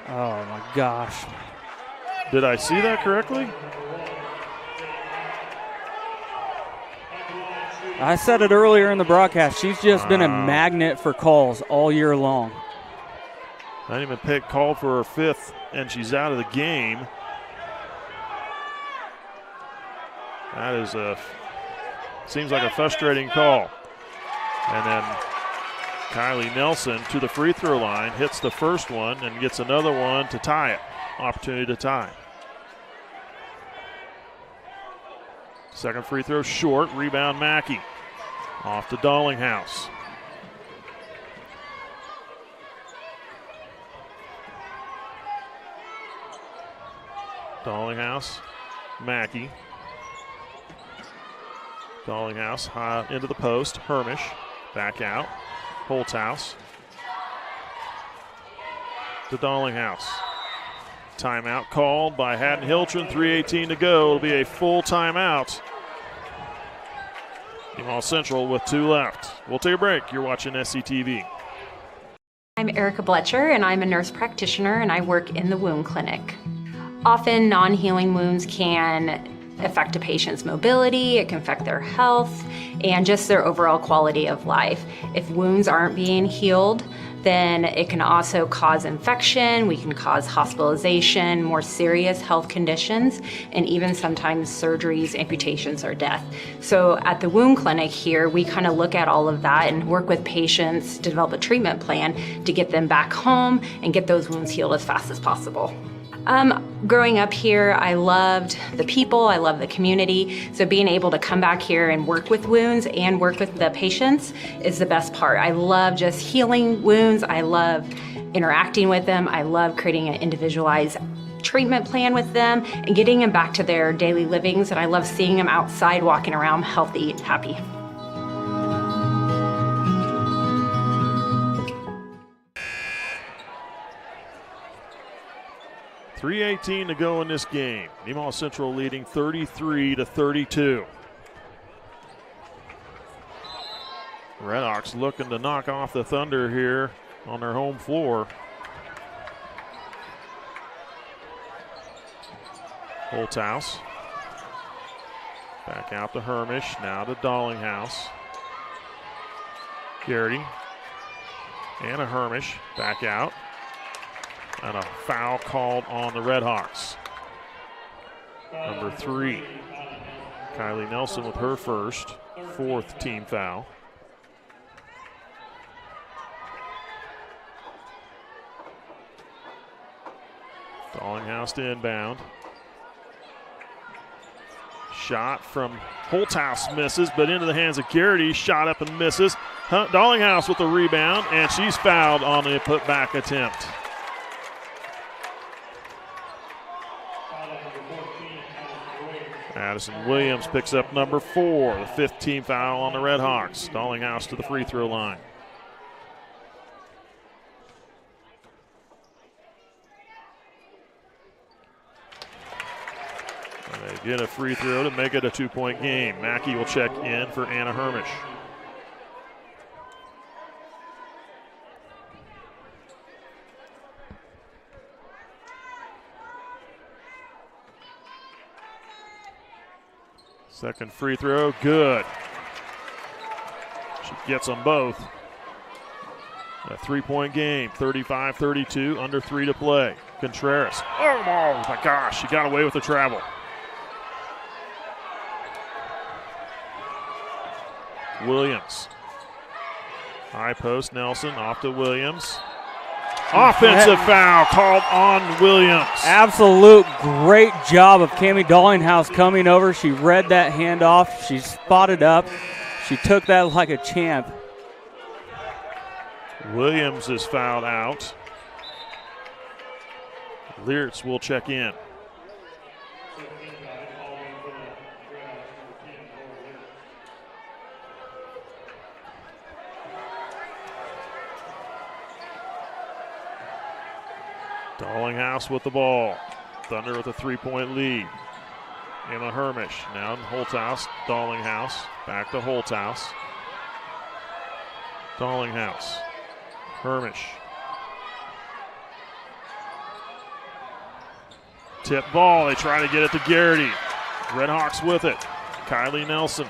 Oh, my gosh. Did I see that correctly? I said it earlier in the broadcast. She's just been a magnet for calls all year long. Honeyman Pick called for her 5th, and she's out of the game. That is seems like a frustrating call. And then Kylie Nelson to the free throw line, hits the first one and gets another one to tie it. Opportunity to tie. Second free throw short, rebound Mackey. Off to Dallinghouse. Dallinghouse, Mackey. Dallinghouse high into the post. Hermish back out. Holthouse to Dallinghouse. Timeout called by Haddon Hilton. 3:18 to go. It'll be a full timeout. Nemaha Central with 2 left. We'll take a break. You're watching SCTV. I'm Erica Bletcher, and I'm a nurse practitioner, and I work in the wound clinic. Often, non-healing wounds can affect a patient's mobility, it can affect their health, and just their overall quality of life. If wounds aren't being healed, then it can also cause infection, we can cause hospitalization, more serious health conditions, and even sometimes surgeries, amputations, or death. So at the wound clinic here, we kind of look at all of that and work with patients to develop a treatment plan to get them back home and get those wounds healed as fast as possible. Growing up here, I loved the people, I loved the community. So being able to come back here and work with wounds and work with the patients is the best part. I love just healing wounds. I love interacting with them. I love creating an individualized treatment plan with them and getting them back to their daily livings. And I love seeing them outside walking around healthy and happy. .318 to go in this game. Nemaha Central leading 33-32. Redhawks looking to knock off the Thunder here on their home floor. Holthouse. Back out to Hermish, now to Dallinghouse. Garrity Anna Hermish back out. And a foul called on the Redhawks. Number 3, Kylie Nelson with her first, 4th team foul. Dallinghouse to inbound. Shot from Holthouse misses, but into the hands of Garrity. Shot up and misses. Dallinghouse with the rebound, and she's fouled on the putback attempt. Addison Williams picks up number 4, the 5th team foul on the Redhawks. Dallinghouse to the free throw line. And they get a free throw to make it a 2-point game. Mackey will check in for Anna Hermish. Second free throw, good. She gets them both. A 3-point game, 35-32, under 3 to play. Contreras, oh my gosh, she got away with the travel. Williams. High post, Nelson, off to Williams. Offensive foul called on Williams. Absolute great job of Cammie Dallinghouse coming over. She read that handoff. She spotted up. She took that like a champ. Williams is fouled out. Leertz will check in. Dallinghouse with the ball. Thunder with a 3-point lead. Emma Hermish now in Holthouse. Dallinghouse back to Holthouse. Dallinghouse. Hermish. Tip ball. They try to get it to Garrity. Redhawks with it. Kylie Nelson.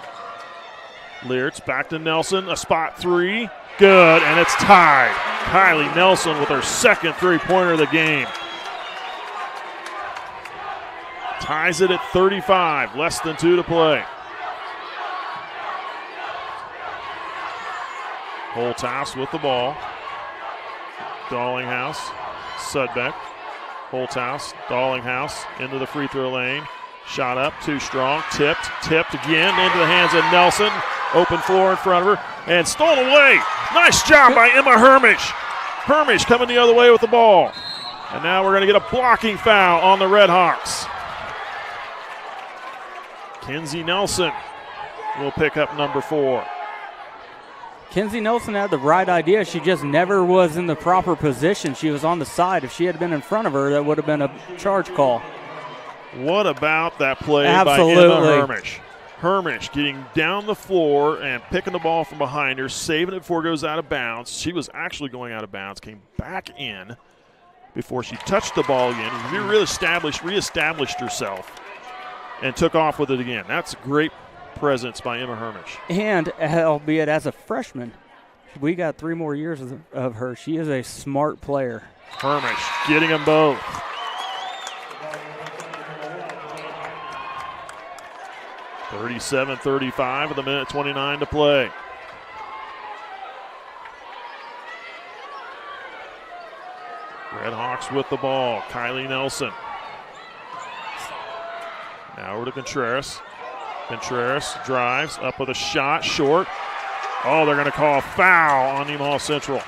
Leertz back to Nelson. A spot 3. Good, and it's tied. Kylie Nelson with her second 3-pointer of the game. Ties it at 35, less than 2 to play. Holthouse with the ball. Dallinghouse, Sudbeck. Holthouse, Dallinghouse into the free throw lane. Shot up, too strong, tipped again into the hands of Nelson. Open floor in front of her, and stolen away. Nice job by Emma Hermish. Hermish coming the other way with the ball. And now we're going to get a blocking foul on the Redhawks. Kenzie Nelson will pick up number 4. Kenzie Nelson had the right idea. She just never was in the proper position. She was on the side. If she had been in front of her, that would have been a charge call. What about that play Absolutely. by Emma Hermish? Hermish getting down the floor and picking the ball from behind her, saving it before it goes out of bounds. She was actually going out of bounds, came back in before she touched the ball again. Reestablished herself and took off with it again. That's great presence by Emma Hermish. And albeit as a freshman, we got 3 more years of her. She is a smart player. Hermish getting them both. (37-35) with a minute 29 to play. Redhawks with the ball. Kylie Nelson. Now over to Contreras. Contreras drives up with a shot, short. Oh, they're going to call a foul on Nemaha Central.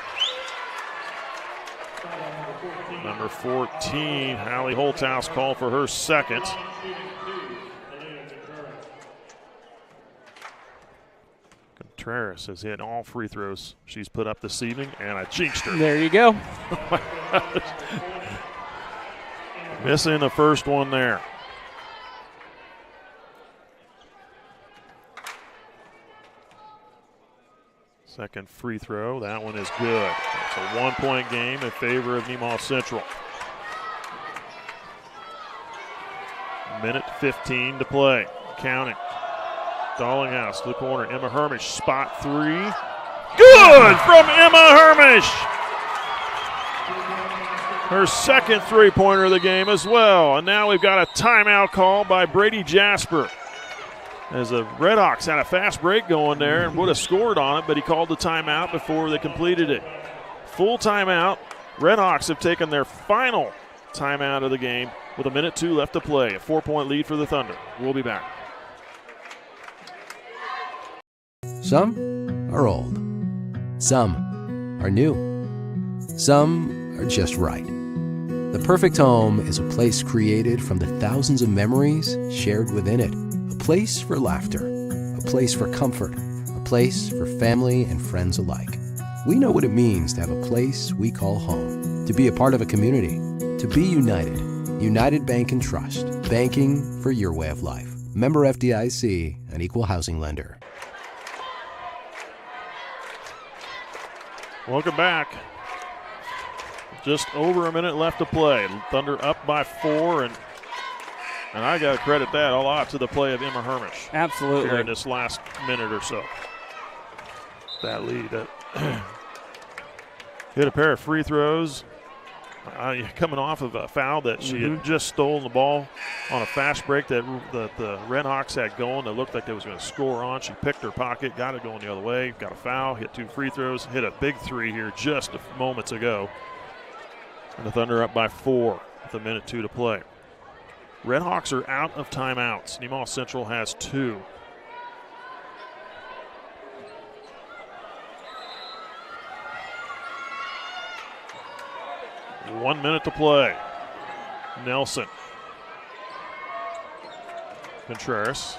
Number 14, Hallie Holthouse, called for her second. Contreras has hit all free throws she's put up this evening, and I jinxed her. There you go. Missing the first one there. Second free throw, that one is good. It's a 1-point game in favor of Nemaha Central. Minute 15 to play, counting. Dallinghouse to the corner, Emma Hermish, spot 3, Good from Emma Hermish. Her second three-pointer of the game as well. And now we've got a timeout call by Brady Jasper. As the Redhawks had a fast break going there and would have scored on it, but he called the timeout before they completed it. Full timeout. Redhawks have taken their final timeout of the game with 1:02 left to play. A 4-point lead for the Thunder. We'll be back. Some are old. Some are new. Some are just right. The perfect home is a place created from the thousands of memories shared within it. A place for laughter, a place for comfort, a place for family and friends alike. We know what it means to have a place we call home, to be a part of a community, to be united. United Bank and Trust, banking for your way of life. Member FDIC, an equal housing lender. Welcome back. Just over a minute left to play. Thunder up by 4, and I got to credit that a lot to the play of Emma Hermish. Absolutely. Here in this last minute or so. That lead. Hit a pair of free throws. Coming off of a foul that she had just stolen the ball on a fast break that the Redhawks had going that looked like they was going to score on. She picked her pocket, got it going the other way, got a foul, hit 2 free throws, hit a big 3 here just moments ago. And the Thunder up by 4 with 1:02 to play. Redhawks are out of timeouts. Nemaha Central has 2. One minute to play. Nelson. Contreras.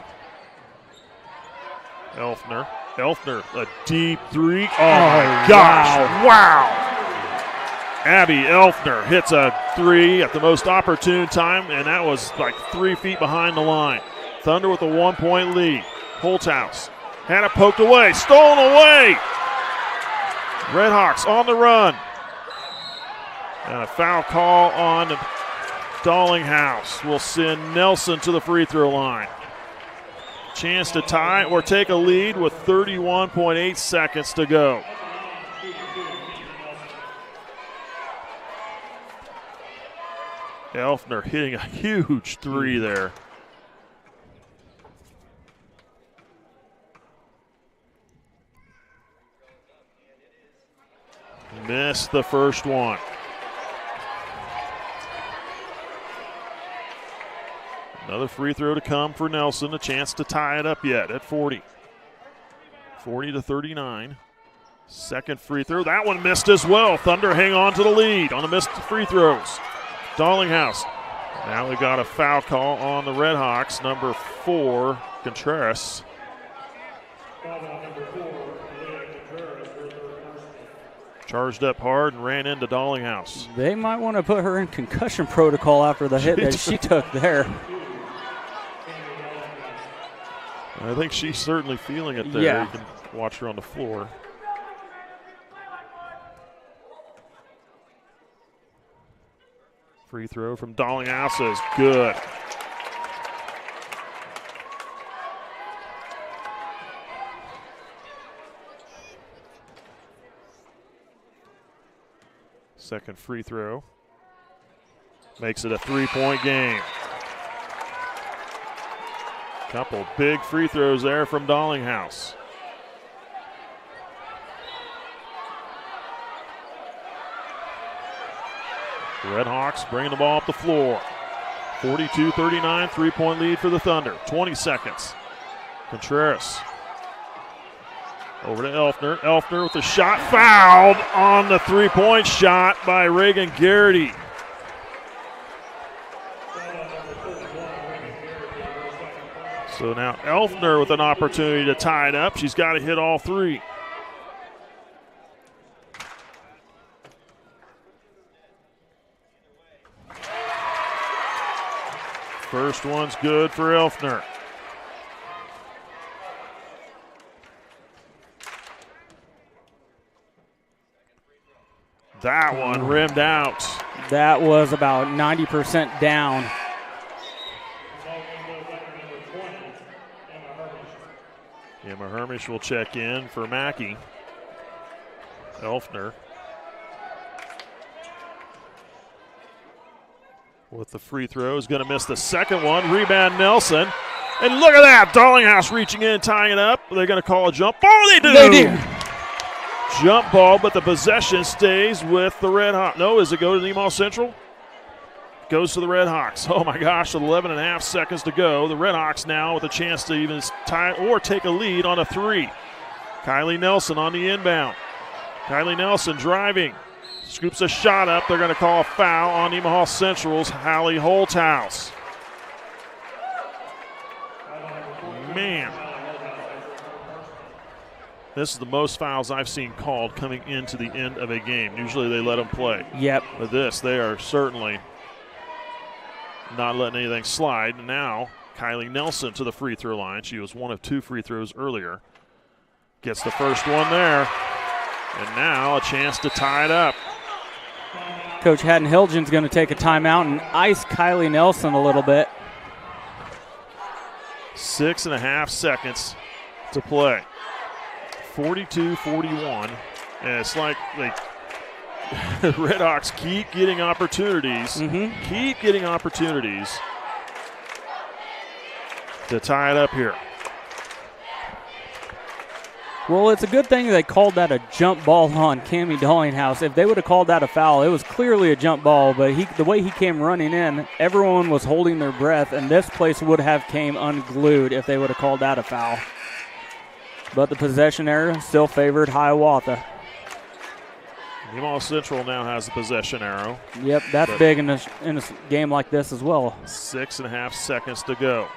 Elfner. A deep 3. Oh my gosh. Wow. Abby Elfner hits a 3 at the most opportune time, and that was like 3 feet behind the line. Thunder with a 1-point lead. Holthouse had it poked away. Stolen away. Redhawks on the run. And a foul call on Dallinghouse will send Nelson to the free throw line. Chance to tie or take a lead with 31.8 seconds to go. Elfner hitting a huge 3 there. Missed the first one. Another free throw to come for Nelson. A chance to tie it up yet at 40. 40-39. Second free throw. That one missed as well. Thunder hang on to the lead on the missed free throws. Dallinghouse. Now we've got a foul call on the Redhawks. Number 4, Contreras. Charged up hard and ran into Dallinghouse. They might want to put her in concussion protocol after the hit that she took there. I think she's certainly feeling it there. Yeah. You can watch her on the floor. Free throw from Dallinghouse is good. Second free throw. Makes it a 3-point game. Couple big free throws there from Dallinghouse. Redhawks bringing the ball up the floor. 42-39, 3-point lead for the Thunder. 20 seconds. Contreras. Over to Elfner. Elfner with the shot fouled on the 3-point shot by Reagan Garrity. So now Elfner with an opportunity to tie it up. She's got to hit all 3. First one's good for Elfner. That one rimmed out. That was about 90% down. Emma Hermish will check in for Mackey. Elfner with the free throw is going to miss the second one. Rebound Nelson. And look at that. Darlinghouse reaching in, tying it up. They're going to call a jump ball. They do. They do. Jump ball, but the possession stays with the Red Hawks. No, does it go to Nemaha Central? Goes to the Red Hawks. Oh my gosh, 11 and a half seconds to go. The Red Hawks now with a chance to even tie or take a lead on a three. Kylie Nelson on the inbound. Kylie Nelson driving. Scoops a shot up. They're going to call a foul on Nemaha Central's Hallie Holthouse. Man. This is the most fouls I've seen called coming into the end of a game. Usually they let them play. Yep. But this, they are certainly not letting anything slide. Now, Kylie Nelson to the free throw line. She was one of 2 free throws earlier. Gets the first one there. And now a chance to tie it up. Coach Haddon-Hilgen's going to take a timeout and ice Kylie Nelson a little bit. 6.5 seconds to play. 42-41. And it's like they Red Hawks keep getting opportunities. Keep getting opportunities to tie it up here. Well, it's a good thing they called that a jump ball on Cammie Darlinghouse. If they would have called that a foul, it was clearly a jump ball, but the way he came running in, everyone was holding their breath, and this place would have came unglued if they would have called that a foul. But the possession error still favored Hiawatha. Nemaha Central now has the possession arrow. Yep, that's big in a game like this as well. 6.5 seconds to go.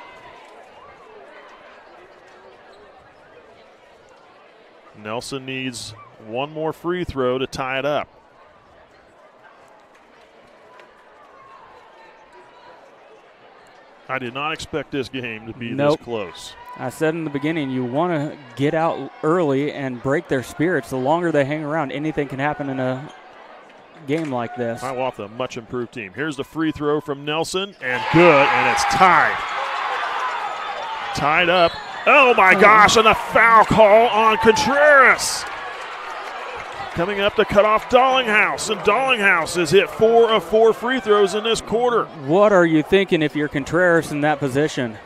Nelson needs one more free throw to tie it up. I did not expect this game to be this close. I said in the beginning, you want to get out early and break their spirits. The longer they hang around, anything can happen in a game like this. Hiawatha, much improved team. Here's the free throw from Nelson, and good, and it's tied. Tied up. Oh my gosh, and a foul call on Contreras. Coming up to cut off Darlinghouse, and Darlinghouse has hit 4 of 4 free throws in this quarter. What are you thinking if you're Contreras in that position?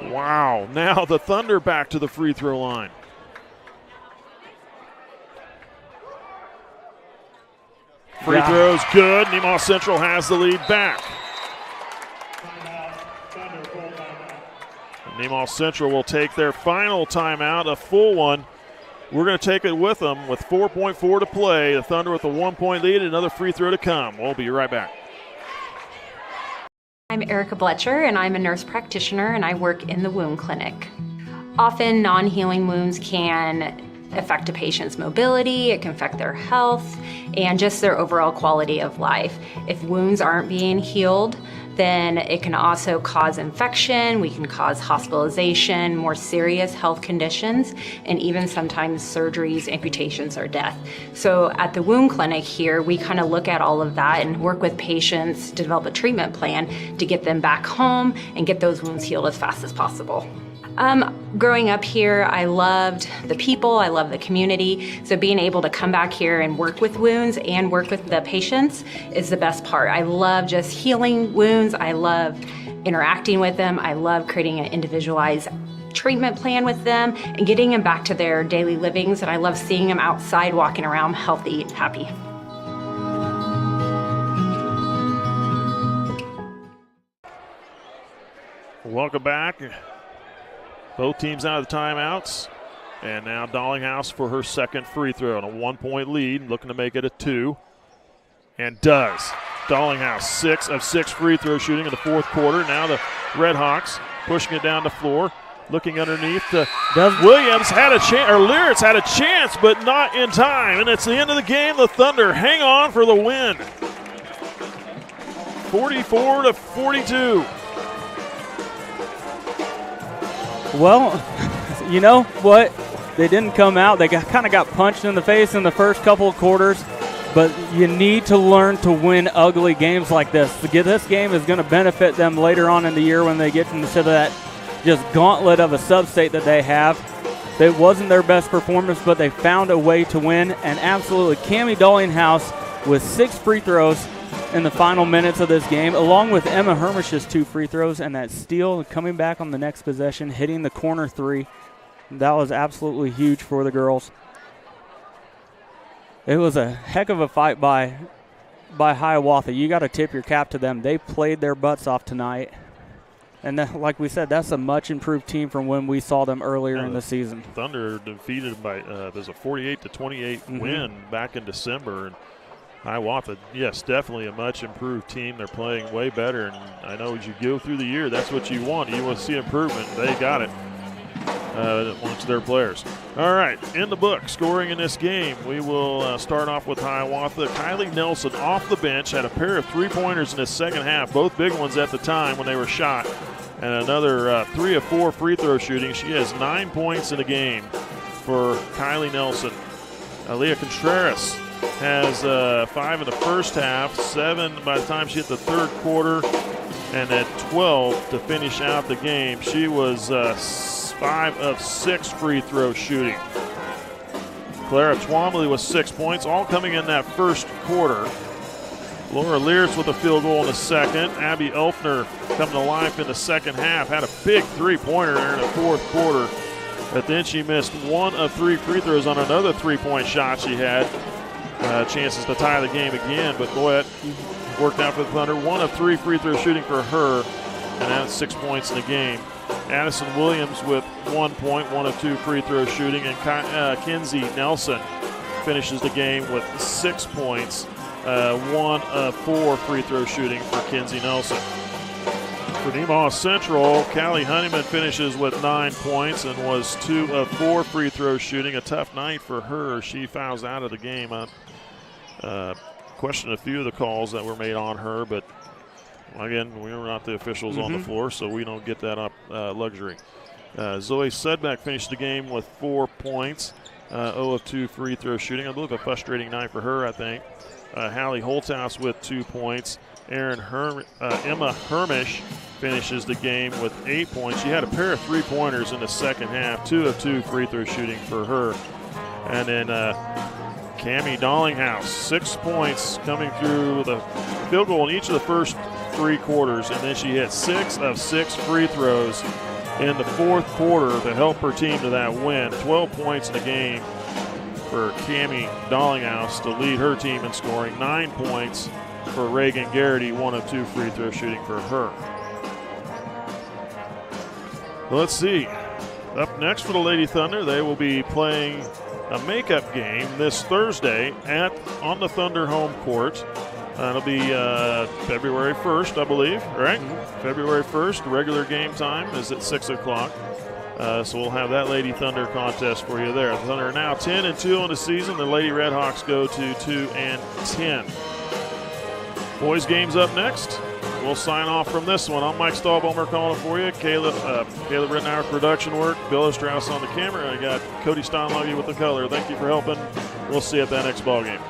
Wow, now the Thunder back to the free throw line. Free throws good. Nemaha Central has the lead back. Nemaha Central will take their final timeout, a full one. We're going to take it with them with 4.4 to play. The Thunder with a 1-point lead, another free throw to come. We'll be right back. I'm Erica Bletcher, and I'm a nurse practitioner, and I work in the wound clinic. Often, non-healing wounds can affect a patient's mobility, it can affect their health, and just their overall quality of life. If wounds aren't being healed, then it can also cause infection, we can cause hospitalization, more serious health conditions, and even sometimes surgeries, amputations, or death. So at the wound clinic here, we kind of look at all of that and work with patients to develop a treatment plan to get them back home and get those wounds healed as fast as possible. Growing up here, I loved the people, I love the community, so being able to come back here and work with wounds and work with the patients is the best part. I love just healing wounds, I love interacting with them, I love creating an individualized treatment plan with them and getting them back to their daily livings, and I love seeing them outside walking around healthy and happy. Welcome back. Both teams out of the timeouts. And now Darlinghouse for her second free throw and a 1-point lead, looking to make it a 2. And does. Darlinghouse, 6 of 6 free throw shooting in the fourth quarter. Now the Red Hawks pushing it down the floor, looking underneath to Williams had a chance, or Lyritz had a chance, but not in time. And it's the end of the game. The Thunder hang on for the win. 44-42. Well, you know what? They didn't come out. They kind of got punched in the face in the first couple of quarters, but you need to learn to win ugly games like this. This game is going to benefit them later on in the year when they get into that just gauntlet of a sub-state that they have. It wasn't their best performance, but they found a way to win. And absolutely, Cammie Dollinghouse with 6 free throws in the final minutes of this game, along with Emma Hermish's 2 free throws and that steal coming back on the next possession, hitting the corner 3. That was absolutely huge for the girls. It was a heck of a fight by Hiawatha. You got to tip your cap to them. They played their butts off tonight. And like we said, that's a much improved team from when we saw them earlier in the season. Thunder defeated by there's a 48-28 win back in December. And Hiawatha, yes, definitely a much improved team. They're playing way better. And I know as you go through the year, that's what you want. You want to see improvement. They got it amongst their players. All right, in the book, scoring in this game, we will start off with Hiawatha. Kylie Nelson off the bench had a pair of 3-pointers in the second half, both big ones at the time when they were shot, and another 3 of 4 free throw shooting. She has 9 points in the game for Kylie Nelson. Aaliyah Contreras has 5 in the first half, 7 by the time she hit the third quarter, and at 12 to finish out the game. She was 5 of 6 free throw shooting. Clara Twombly with 6 points, all coming in that first quarter. Laura Lears with a field goal in the second. Abby Elfner coming to life in the second half. Had a big 3-pointer there in the fourth quarter. But then she missed 1 of 3 free throws on another 3-point shot she had. Chances to tie the game again, but boy, it worked out for the Thunder. 1 of 3 free throw shooting for her, and that's 6 points in the game. Addison Williams with 1 point, 1 of 2 free throw shooting, and Kinsey Nelson finishes the game with 6 points, 1 of 4 free throw shooting for Kinsey Nelson. For Nemaha Central, Callie Honeyman finishes with 9 points and was 2 of 4 free throw shooting. A tough night for her. She fouls out of the game. I questioned a few of the calls that were made on her, but again, we are not the officials on the floor, so we don't get that luxury. Zoe Sudbeck finished the game with 4 points, 0 of 2 free throw shooting. I believe a frustrating night for her, I think. Hallie Holthouse with 2 points. Emma Hermish finishes the game with 8 points. She had a pair of 3-pointers in the second half, 2 of 2 free throw shooting for her. And then Cammie Dollinghouse, 6 points coming through the field goal in each of the first 3 quarters, and then she hit 6 of 6 free throws in the fourth quarter to help her team to that win. 12 points in the game for Cammie Dollinghouse to lead her team in scoring. 9 points for Reagan Garrity, 1 of 2 free throw shooting for her. Let's see. Up next for the Lady Thunder, they will be playing a makeup game this Thursday on the Thunder home court. It'll be February 1st, I believe, right? February 1st, regular game time is at 6 o'clock. So we'll have that Lady Thunder contest for you there. The Thunder are now 10-2 on the season. The Lady Redhawks go to 2-10. Boys games up next. We'll sign off from this one. I'm Mike Stahlbomer calling for you. Caleb Rittenauer production work. Bill Strauss on the camera. I got Cody Steinloggy with the color. Thank you for helping. We'll see you at that next ball game.